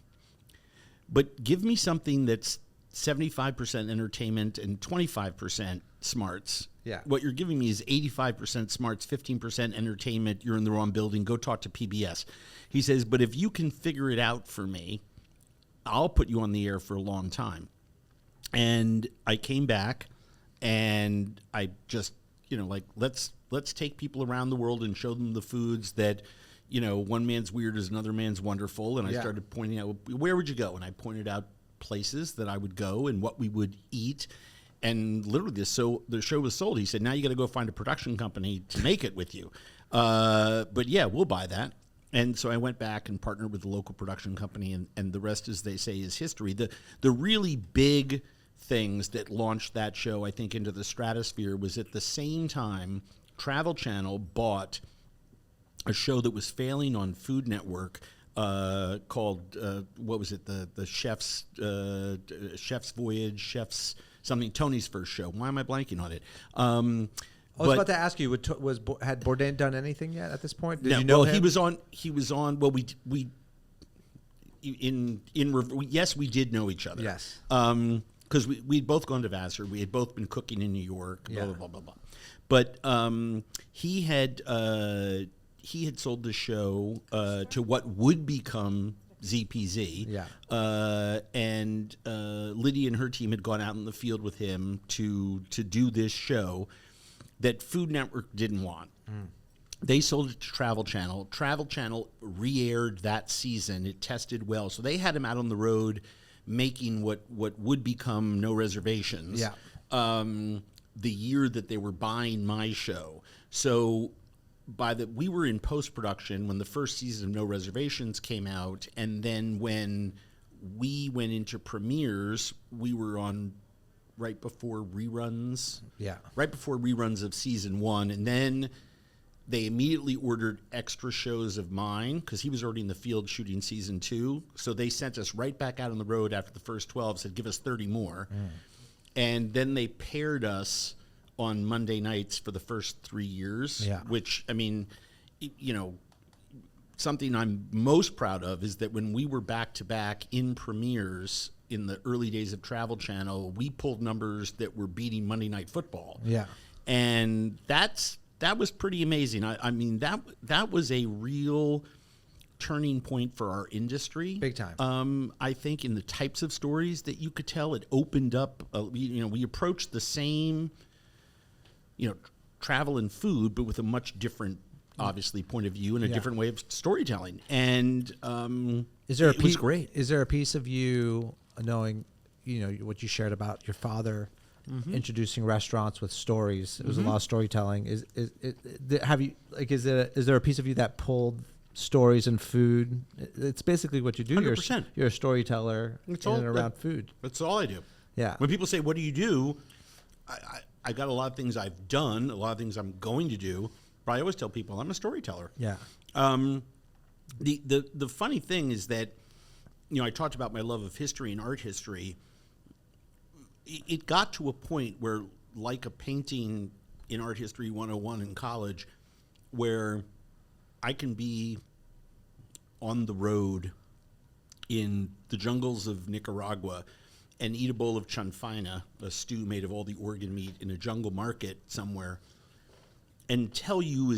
But give me something that's 75% entertainment and 25% smarts. Yeah. What you're giving me is 85% smarts, 15% entertainment. You're in the wrong building. Go talk to PBS." He says, "But if you can figure it out for me, I'll put you on the air for a long time." And I came back, and I just, you know, like, let's take people around the world and show them the foods that, you know, one man's weird is another man's wonderful. And I Yeah. started pointing out, where would you go? And I pointed out places that I would go and what we would eat. And literally, the show was sold. He said, "Now you got to go find a production company to make it with you." But yeah, we'll buy that. And so I went back and partnered with the local production company, and the rest, as they say, is history. The really big things that launched that show, I think, into the stratosphere was at the same time Travel Channel bought a show that was failing on Food Network called, what was it, the Chef's Voyage, Chef's something, Tony's first show. Why am I blanking on it? I was about to ask you, had Bourdain done anything yet at this point? Did No, you know well, him? he was on. Well, yes, we did know each other. Yes. Because we'd both gone to Vassar. We had both been cooking in New York. Yeah. Blah blah blah blah blah. But he had sold the show to what would become ZPZ. Yeah. And Lydia and her team had gone out in the field with him to do this show that Food Network didn't want. They sold it to Travel Channel. Travel Channel re-aired that season. It tested well. So they had him out on the road making what would become No Reservations. Yeah. The year that they were buying my show. So we were in post-production when the first season of No Reservations came out, and then when we went into premieres, we were on right before reruns. Yeah. Right before reruns of season 1, and then they immediately ordered extra shows of mine because he was already in the field shooting season 2. So they sent us right back out on the road after the first 12, said, "Give us 30 more." And then they paired us on Monday nights for the first 3 years, Yeah. which, I mean, you know, something I'm most proud of is that when we were back-to-back in premieres in the early days of Travel Channel, we pulled numbers that were beating Monday Night Football. Yeah. And that was pretty amazing. I mean, that was a real turning point for our industry. Big time. I think in the types of stories that you could tell, it opened up, we approached the same, travel and food, but with a much different, obviously, point of view and a different way of storytelling. And Is there it was great. Is there a piece of you knowing, what you shared about your father introducing restaurants with stories. It was a lot of storytelling. Is there a piece of you that pulled stories and food? It's basically what you do. 100%. You're a storyteller around food. That's all I do. Yeah. When people say, what do you do? I got a lot of things I've done, a lot of things I'm going to do, but I always tell people I'm a storyteller. Yeah. The funny thing is that, I talked about my love of history and art history. It got to a point where, like a painting in Art History 101 in college, where I can be on the road in the jungles of Nicaragua and eat a bowl of chanfaina, a stew made of all the organ meat, in a jungle market somewhere, and tell you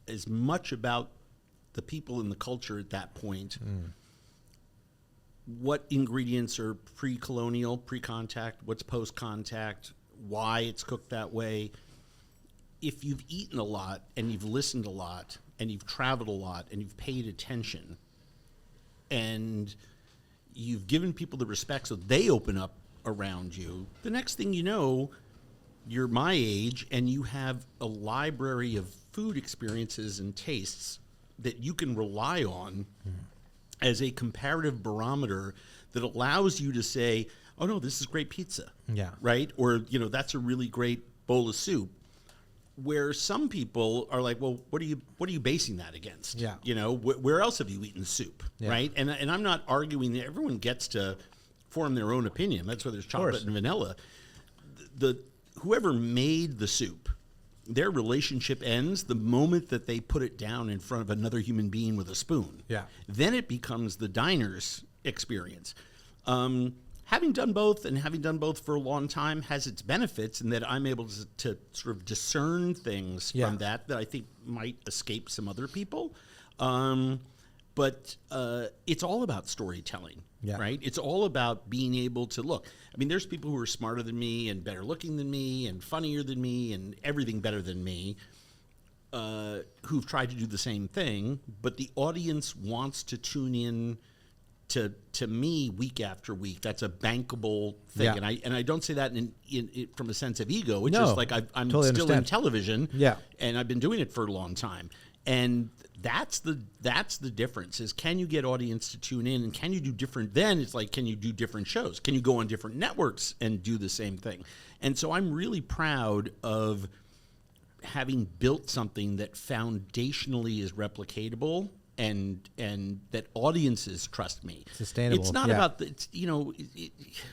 as much about the people and the culture at that point, what ingredients are pre-colonial, pre-contact, what's post-contact, why it's cooked that way. If you've eaten a lot and you've listened a lot and you've traveled a lot and you've paid attention and you've given people the respect so they open up around you, the next thing you know, you're my age and you have a library of food experiences and tastes that you can rely on as a comparative barometer that allows you to say, oh no, this is great pizza. Yeah. Right? Or, that's a really great bowl of soup. Where some people are like, well, what are you basing that against? Yeah. Where else have you eaten soup? Yeah. Right? And I'm not arguing that everyone gets to form their own opinion. That's why there's chocolate and vanilla. Whoever made the soup, their relationship ends the moment that they put it down in front of another human being with a spoon. Yeah. Then it becomes the diner's experience. Having done both and having done both for a long time has its benefits in that I'm able to sort of discern things from that I think might escape some other people. But it's all about storytelling, right? It's all about being able to look. I mean, there's people who are smarter than me and better looking than me and funnier than me and everything better than me who've tried to do the same thing, but the audience wants to tune in to me week after week. That's a bankable thing, and I don't say that in from a sense of ego. It's just like I'm totally still in television, and I've been doing it for a long time, and that's the difference. Is can you get audience to tune in, and can you do different? Then it's like, can you do different shows? Can you go on different networks and do the same thing? And so I'm really proud of having built something that foundationally is replicatable. And that audiences trust me. Sustainable. It's not about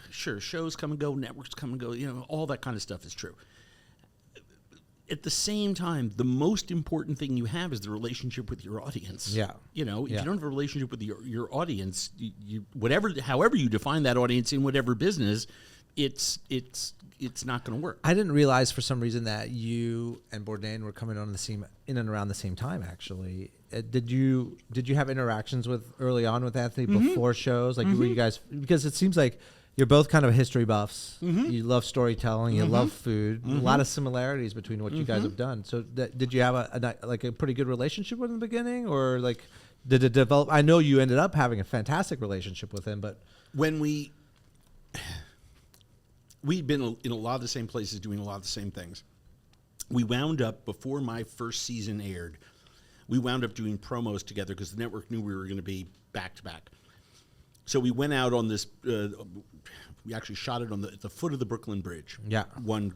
sure, shows come and go, networks come and go. All that kind of stuff is true. At the same time, the most important thing you have is the relationship with your audience. Yeah. If you don't have a relationship with your audience, however you define that audience in whatever business, it's not going to work. I didn't realize for some reason that you and Bourdain were coming on the scene in and around the same time. Actually, did you have interactions early on with Anthony before shows? Like, were you guys? Because it seems like you're both kind of history buffs. You love storytelling. You love food. A lot of similarities between what you guys have done. So, did you have a pretty good relationship with him in the beginning, or like did it develop? I know you ended up having a fantastic relationship with him, but when we'd been in a lot of the same places doing a lot of the same things. We wound up, before my first season aired, we wound up doing promos together because the network knew we were going to be back-to-back. So we went out on this, we actually shot it at the foot of the Brooklyn Bridge. Yeah. One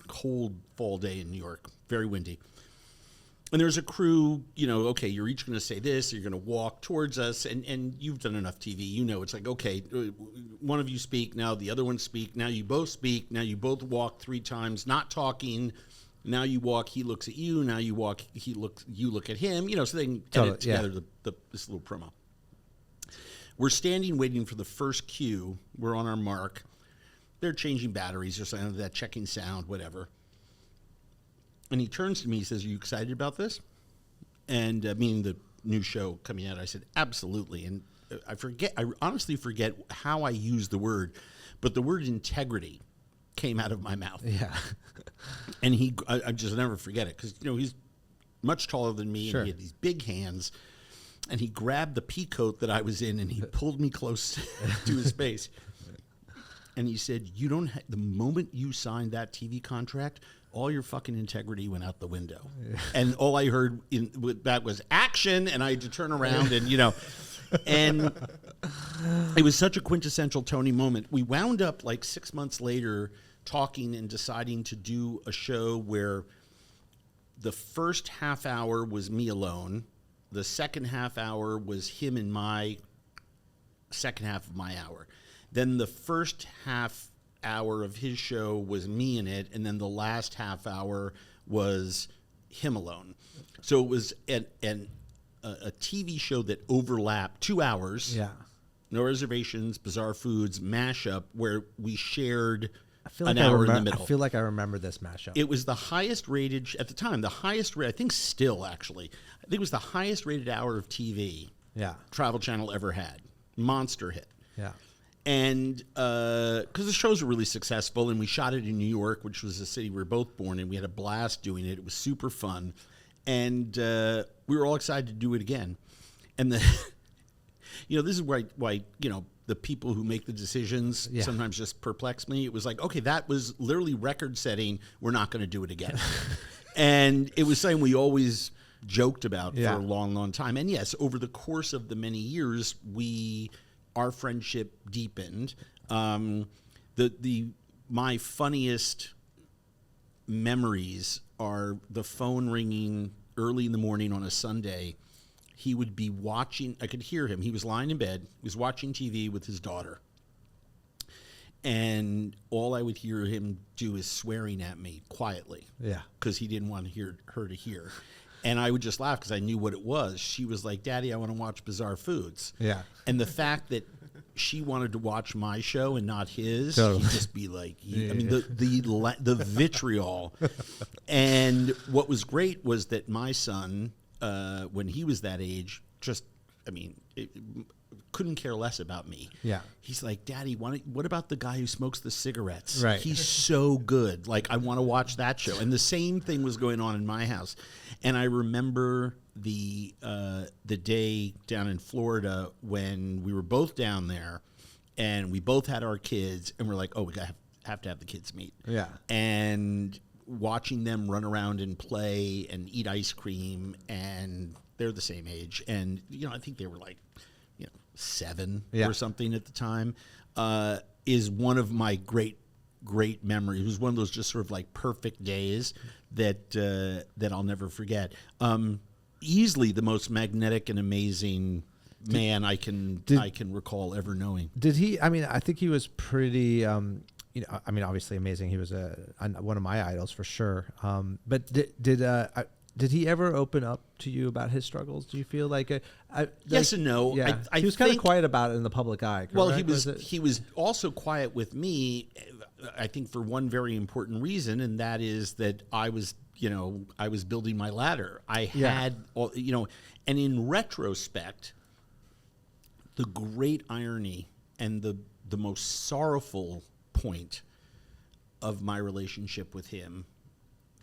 cold fall day in New York, very windy. And there's a crew, okay, you're each going to say this, you're going to walk towards us, and you've done enough TV, it's like, okay, one of you speak, now the other one speak, now you both speak, now you both walk 3 times, not talking, now you walk, he looks at you, now you walk, you look at him, so they can edit together this little promo. We're standing waiting for the first cue, we're on our mark, they're changing batteries or something like that, checking sound, whatever. And he turns to me, he says, are you excited about this? And meaning the new show coming out, I said, absolutely. And I honestly forget how I used the word, but the word integrity came out of my mouth. Yeah. And I just never forget it because, he's much taller than me and he had these big hands. And he grabbed the pea coat that I was in and he pulled me close to his face. and he said, "You don't. The moment you signed that TV contract, all your fucking integrity went out the window." Yeah. And all I heard with that was action, and I had to turn around and and it was such a quintessential Tony moment. We wound up like 6 months later talking and deciding to do a show where the first half hour was me alone. The second half hour was him and my second half of my hour. Then the first half hour of his show was me in it, and then the last half hour was him alone. So it was a TV show that overlapped 2 hours. Yeah. No reservations, bizarre foods, mashup, where we shared I an hour in the middle. I feel like I remember this mashup. It was the highest rated, at the time, I think still actually, I think it was the highest rated hour of TV Travel Channel ever had. Monster hit. Yeah. And because the shows were really successful, and we shot it in New York, which was the city we were both born in. We had a blast doing it. It was super fun. And we were all excited to do it again. And this is why the people who make the decisions sometimes just perplex me. It was like, okay, that was literally record setting. We're not going to do it again. And it was something we always joked about for a long, long time. And yes, over the course of the many years, our friendship deepened. My funniest memories are the phone ringing early in the morning on a Sunday. He would be watching, I could hear him. He was lying in bed. He was watching TV with his daughter. And all I would hear him do is swearing at me quietly. Yeah. Because he didn't want her to hear. And I would just laugh because I knew what it was. She was like, "Daddy, I want to watch Bizarre Foods." Yeah. And the fact that she wanted to watch my show and not his, he'd just be like, I mean, the vitriol. And what was great was that my son, when he was that age, couldn't care less about me. Yeah. He's like, "Daddy, what about the guy who smokes the cigarettes? Right. He's so good. Like, I want to watch that show." And the same thing was going on in my house. And I remember the day down in Florida when we were both down there, and we both had our kids, and we're like, "Oh, we have to have the kids meet." Yeah. And watching them run around and play and eat ice cream, and they're the same age, and I think they were like 7 or something at the time, is one of my great memories. It was one of those just sort of like perfect days that I'll never forget. Easily the most magnetic and amazing man I can recall ever knowing. Did he? I mean, I think he was pretty. Obviously amazing. He was one of my idols for sure. But did he ever open up to you about his struggles? Do you feel like yes and no? Yeah. He was kind of quiet about it in the public eye. Correct? Well, he was also quiet with me, I think, for one very important reason, and that is that I was building my ladder. I had and in retrospect, the great irony and the most sorrowful point of my relationship with him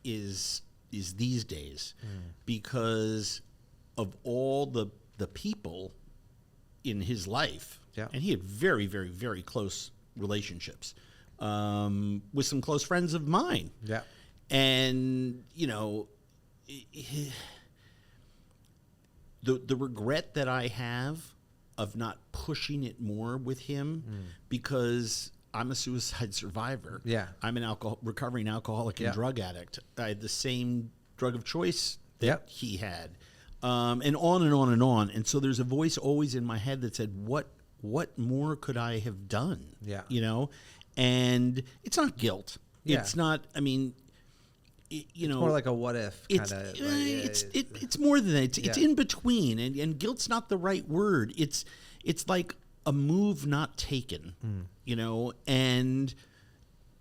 is these days, because of all the people in his life, and he had very, very, very close relationships with some close friends of mine. Yeah. And, the regret that I have of not pushing it more with him, because I'm a suicide survivor. Yeah. I'm an recovering alcoholic and drug addict. I had the same drug of choice that he had. And on and on and on. And so there's a voice always in my head that said, what more could I have done? Yeah. And it's not guilt. Yeah. It's not, it's more like a what if kind of. It's more than that. It's in between, and guilt's not the right word. It's like a move not taken, and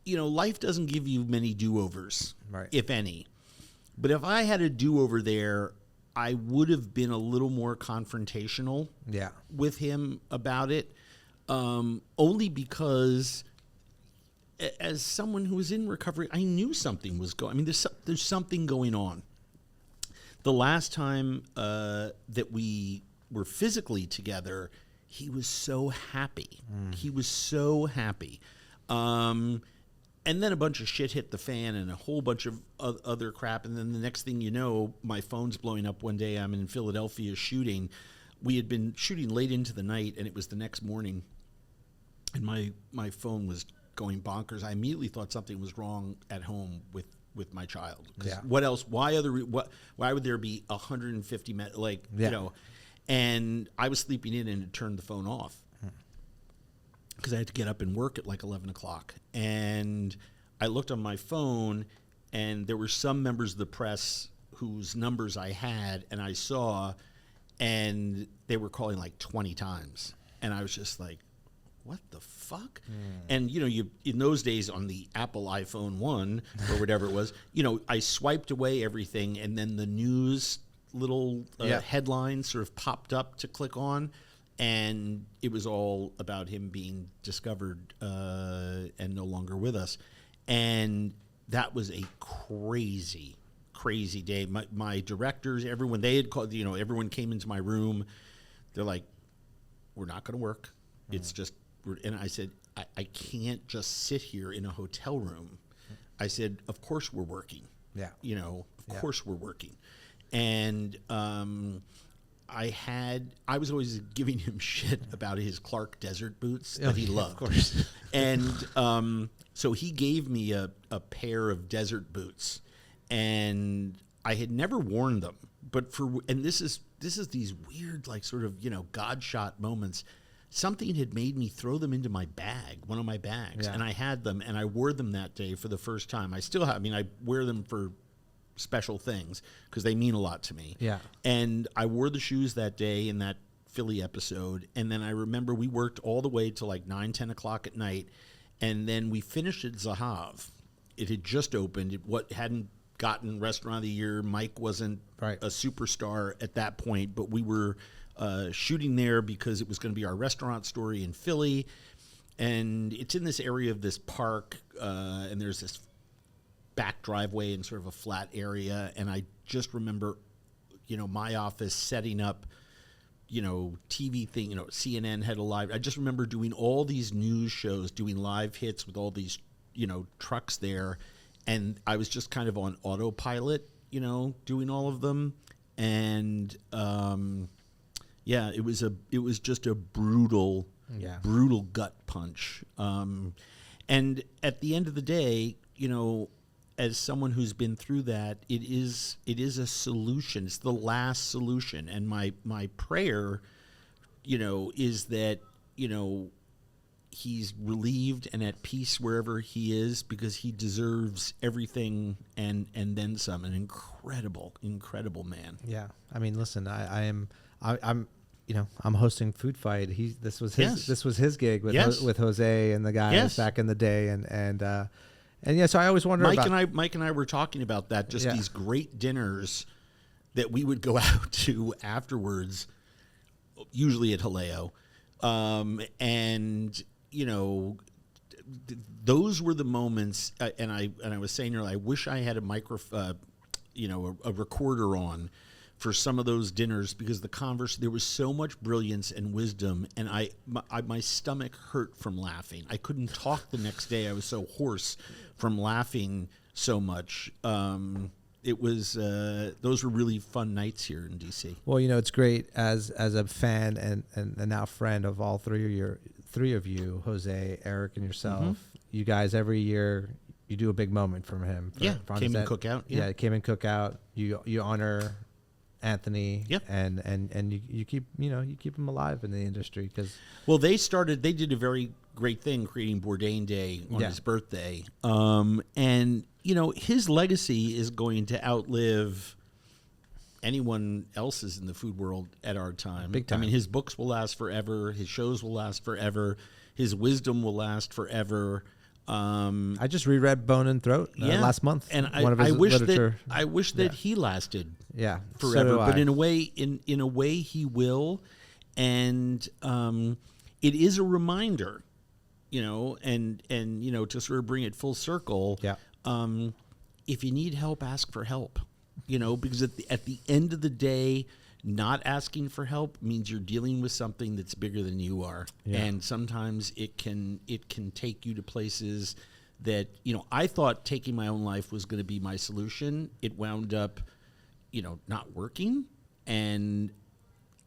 life doesn't give you many do-overs, right, if any. But if I had a do-over there, I would have been a little more confrontational with him about it, only because as someone who was in recovery, I knew something was going. There's something going on. The last time that we were physically together, he was so happy. He was so happy. And then a bunch of shit hit the fan and a whole bunch of other crap. And then the next thing you know, my phone's blowing up one day. I'm in Philadelphia shooting. We had been shooting late into the night, and it was the next morning. And my phone was going bonkers. I immediately thought something was wrong at home with my child. Yeah. What else? Why would there be 150 you know? And I was sleeping in and it turned the phone off. Because I had to get up and work at like 11 o'clock. And I looked on my phone, and there were some members of the press whose numbers I had, and I saw, and they were calling like 20 times. And I was just like, what the fuck? And, you know, you in those days on the Apple iPhone 1 or whatever it was, you know, I swiped away everything, and then the news little headline sort of popped up to click on. And it was all about him being discovered and no longer with us. And that was a crazy, crazy day. My directors, everyone, they had called, you know, everyone came into my room. They're like, we're not going to work. It's just, and I said, I can't just sit here in a hotel room. I said, of course we're working. Yeah. You know, of course we're working. And, I was always giving him shit about his Clark desert boots that he loved. Of course. And so he gave me a pair of desert boots, and I had never worn them. But this is these weird, like, sort of, you know, God shot moments. Something had made me throw them into my bag, one of my bags, and I had them, and I wore them that day for the first time. I still have. I mean, I wear them for special things because they mean a lot to me. Yeah. And I wore the shoes that day in that Philly episode. And then I remember we worked all the way to like 9, 10 o'clock at night. And then we finished at Zahav. It had just opened. It hadn't gotten Restaurant of the Year. Mike wasn't a superstar at that point, but we were shooting there because it was going to be our restaurant story in Philly. And it's in this area of this park, and there's this back driveway in sort of a flat area. And I just remember, you know, my office setting up, you know, TV thing, you know, CNN had a live. I just remember doing all these news shows, doing live hits with all these, you know, trucks there. And I was just kind of on autopilot, you know, doing all of them. And, it was just a brutal gut punch. And at the end of the day, you know, as someone who's been through that, it is a solution. It's the last solution. And my prayer, you know, is that, you know, he's relieved and at peace wherever he is, because he deserves everything and then some. An incredible man. Yeah. I mean, listen, I'm you know, I'm hosting Food Fight. This was his gig with Jose and the guys back in the day, and yeah, so I always wonder Mike and I were talking about that, just these great dinners that we would go out to afterwards, usually at Haleo. And, you know, those were the moments, and I was saying earlier, I wish I had a a recorder on for some of those dinners, because there was so much brilliance and wisdom, and my stomach hurt from laughing. I couldn't talk the next day. I was so hoarse from laughing so much. It was those were really fun nights here in DC. Well, you know, it's great as a fan and now friend of all three of you, Jose, Eric, and yourself. Mm-hmm. You guys every year you do a big moment from him. Cayman Cookout. Yeah, Cayman Cookout. You honor Anthony, and you keep him alive in the industry, because they did a very great thing creating Bourdain Day on his birthday, and you know, his legacy is going to outlive anyone else's in the food world at our time. Big time. I mean, his books will last forever, his shows will last forever, his wisdom will last forever. I just reread Bone and Throat last month, and I wish that he lasted forever. So but in a way he will, and it is a reminder, you know, and you know, to sort of bring it full circle. Yeah. If you need help, ask for help, you know, because at the end of the day, not asking for help means you're dealing with something that's bigger than you are. Yeah. And sometimes it can take you to places that, I thought taking my own life was going to be my solution. It wound up, not working. And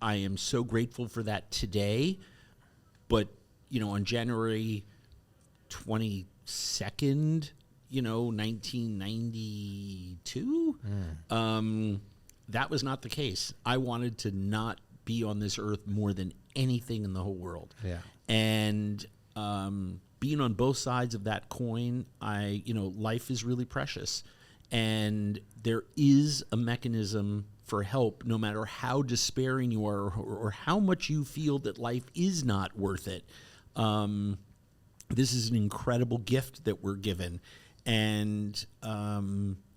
I am so grateful for that today. But, on January 22nd, 1992, that was not the case. I wanted to not be on this earth more than anything in the whole world. Yeah. And being on both sides of that coin, life is really precious. And there is a mechanism for help, no matter how despairing you are or how much you feel that life is not worth it. This is an incredible gift that we're given, and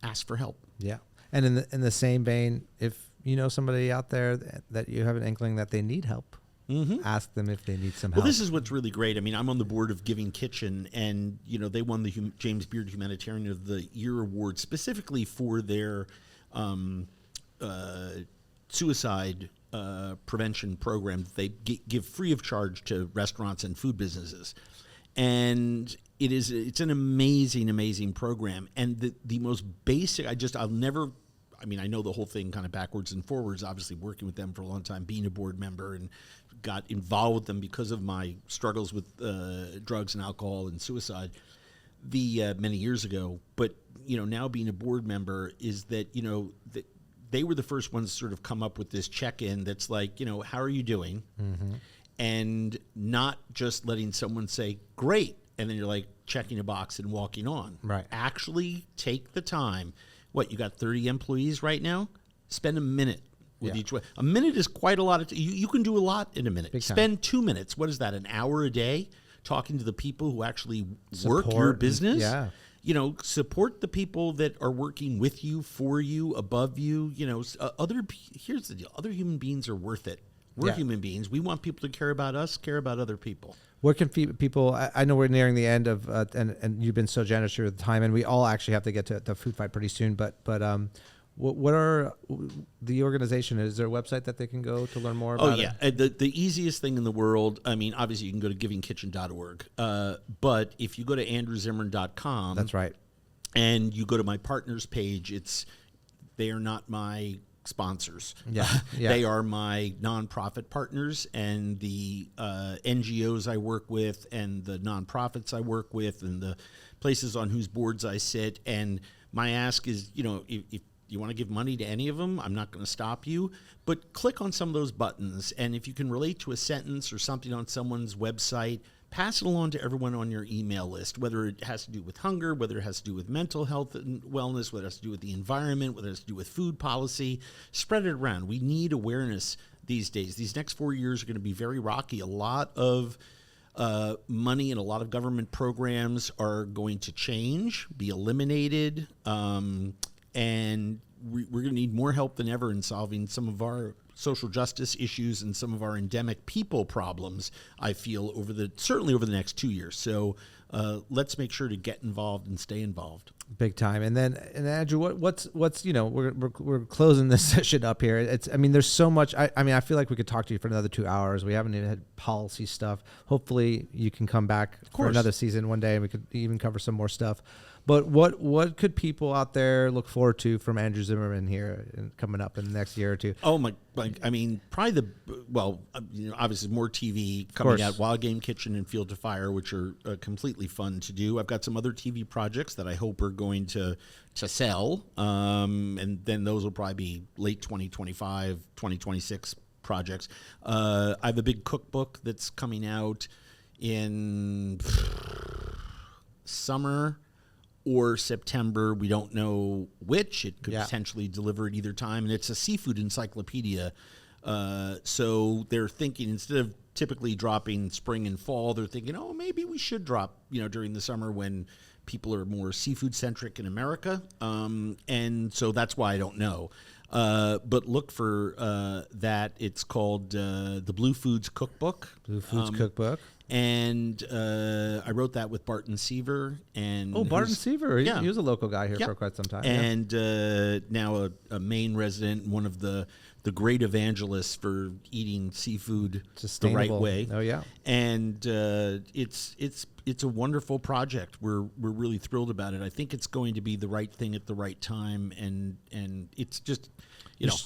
ask for help. Yeah. And in the same vein, if you know somebody out there that you have an inkling that they need help, ask them if they need some help. Well, this is what's really great. I mean, I'm on the board of Giving Kitchen, and they won the James Beard Humanitarian of the Year award specifically for their suicide prevention program that they give free of charge to restaurants and food businesses. And it's an amazing program. And the most basic, I know the whole thing kind of backwards and forwards, obviously working with them for a long time, being a board member, and got involved with them because of my struggles with drugs and alcohol and suicide many years ago. But, now being a board member is that, that they were the first ones to sort of come up with this check-in that's like, how are you doing? Mm-hmm. And not just letting someone say, great, and then you're like checking a box and walking on. Right. Actually take the time. What, you got 30 employees right now? Spend a minute with each one. A minute is quite a lot. You can do a lot in a minute. Big time. Spend 2 minutes. What is that, an hour a day? Talking to the people who actually work your business. Yeah. Support the people that are working with you, for you, above you. Here's the deal. Other human beings are worth it. We're human beings. We want people to care about us, care about other people. Where can people? I know we're nearing the end of, and you've been so generous with the time, and we all actually have to get to the food fight pretty soon. But what are the organization? Is there a website that they can go to learn more about? Oh yeah, the easiest thing in the world. I mean, obviously you can go to givingkitchen.org, but if you go to andrewzimmern.com, That's right. And you go to my partners page, they are not my sponsors. Yeah. They are my nonprofit partners, and the NGOs I work with, and the nonprofits I work with, and the places on whose boards I sit. And my ask is, if you want to give money to any of them, I'm not going to stop you, but click on some of those buttons. And if you can relate to a sentence or something on someone's website, pass it along to everyone on your email list, whether it has to do with hunger, whether it has to do with mental health and wellness, whether it has to do with the environment, whether it has to do with food policy. Spread it around. We need awareness these days. These next 4 years are going to be very rocky. A lot of money and a lot of government programs are going to change, be eliminated, and we're going to need more help than ever in solving some of our social justice issues and some of our endemic people problems, I feel, certainly over the next 2 years. So let's make sure to get involved and stay involved. Big time. And Andrew, what's we're closing this session up here. There's so much. I feel like we could talk to you for another 2 hours. We haven't even had policy stuff. Hopefully you can come back for another season one day and we could even cover some more stuff. But what could people out there look forward to from Andrew Zimmerman here coming up in the next year or two? Oh my! Probably obviously more TV coming out. Wild Game Kitchen and Field to Fire, which are completely fun to do. I've got some other TV projects that I hope are going to sell, and then those will probably be late 2025, 2026 projects. I have a big cookbook that's coming out in summer or September. We don't know which. It could potentially deliver at either time. And it's a seafood encyclopedia. So they're thinking, instead of typically dropping spring and fall, they're thinking, maybe we should drop, during the summer when people are more seafood centric in America. And so that's why I don't know. But look for that. It's called the Blue Foods Cookbook. Blue Foods Cookbook. And I wrote that with Barton Seaver. And Barton Seaver. Yeah. He was a local guy here Yep. for quite some time. And now a Maine resident, one of the great evangelists for eating seafood the right way. Oh, yeah. And it's a wonderful project. We're really thrilled about it. I think it's going to be the right thing at the right time, and it's just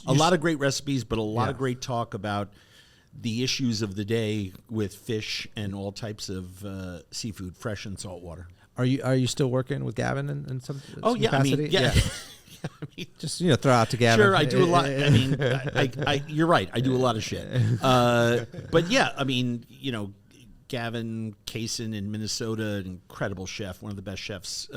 a lot of great recipes, but a lot of great talk about the issues of the day with fish and all types of seafood, fresh and saltwater. Are you still working with Gavin in some Yeah, capacity? yeah. Just throw out to Gavin. Sure, I do a lot. I mean, you're right. I do a lot of shit. But yeah, I mean, Gavin Kaysen in Minnesota, an incredible chef, one of the best chefs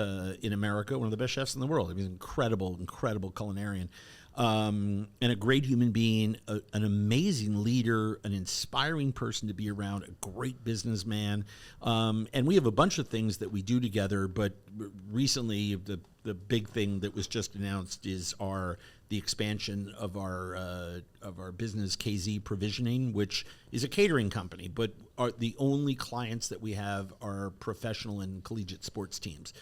in America, one of the best chefs in the world. He's an incredible culinarian, and a great human being, an amazing leader, an inspiring person to be around, a great businessman. And we have a bunch of things that we do together, but recently the big thing that was just announced is the expansion of our business, KZ Provisioning, which is a catering company, but the only clients that we have are professional and collegiate sports teams,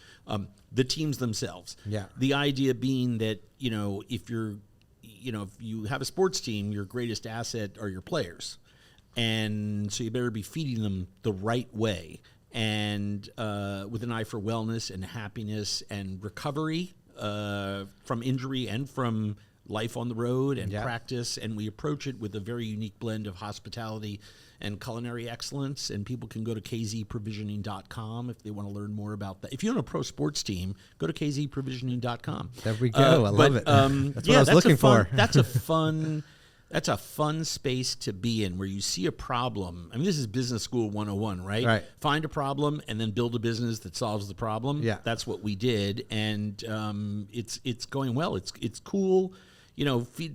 the teams themselves. Yeah. The idea being that if you have a sports team, your greatest asset are your players, and so you better be feeding them the right way, and with an eye for wellness and happiness and recovery from injury and from life on the road and practice. And we approach it with a very unique blend of hospitality and culinary excellence. And people can go to kzprovisioning.com if they want to learn more about that. If you own a pro sports team, go to kzprovisioning.com. There we go. I love it. That's what I was looking for. That's a fun space to be in, where you see a problem. I mean, this is business school 101, right? Right. Find a problem and then build a business that solves the problem. Yeah. That's what we did, and it's going well. It's cool.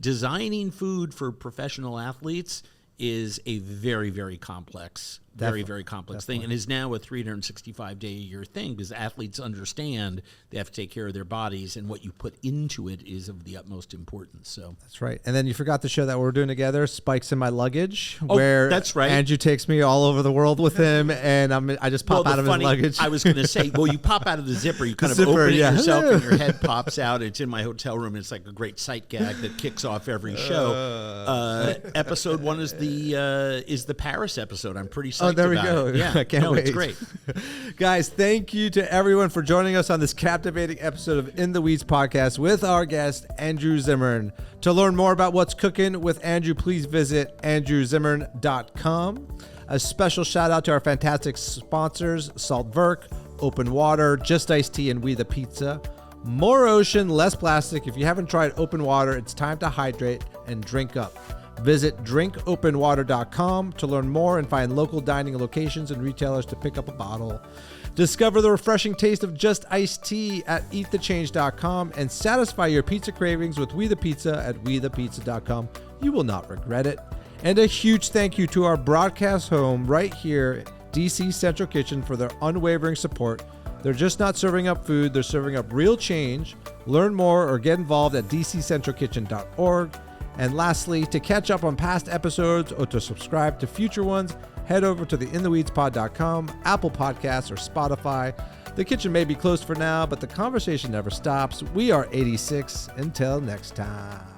Designing food for professional athletes is a very, very complex, very complex thing, and is now a 365-day-a-year thing, because athletes understand they have to take care of their bodies, and what you put into it is of the utmost importance. So that's right. And then you forgot the show that we're doing together, Spikes in My Luggage, where that's right. Andrew takes me all over the world with him, and I just pop out of his luggage. I was going to say, you pop out of the zipper, you kind of open it yourself, and your head pops out. It's in my hotel room. It's like a great sight gag that kicks off every show. Episode 1 is the Paris episode. I'm pretty psyched there we about go. it. Yeah, I can't wait. It's great. Guys, thank you to everyone for joining us on this captivating episode of In the Weeds podcast with our guest, Andrew Zimmern. To learn more about what's cooking with Andrew, please visit andrewzimmern.com. A special shout out to our fantastic sponsors, Saltwerk, Open Water, Just Iced Tea, and We the Pizza. More ocean, less plastic. If you haven't tried Open Water, it's time to hydrate and drink up. Visit drinkopenwater.com to learn more and find local dining locations and retailers to pick up a bottle. Discover the refreshing taste of Just Iced Tea at eatthechange.com and satisfy your pizza cravings with We the Pizza at wethepizza.com. You will not regret it. And a huge thank you to our broadcast home right here, DC Central Kitchen, for their unwavering support. They're just not serving up food, they're serving up real change. Learn more or get involved at dccentralkitchen.org. And lastly, to catch up on past episodes or to subscribe to future ones, head over to the intheweedspod.com, Apple Podcasts, or Spotify. The kitchen may be closed for now, but the conversation never stops. We are 86. Until next time.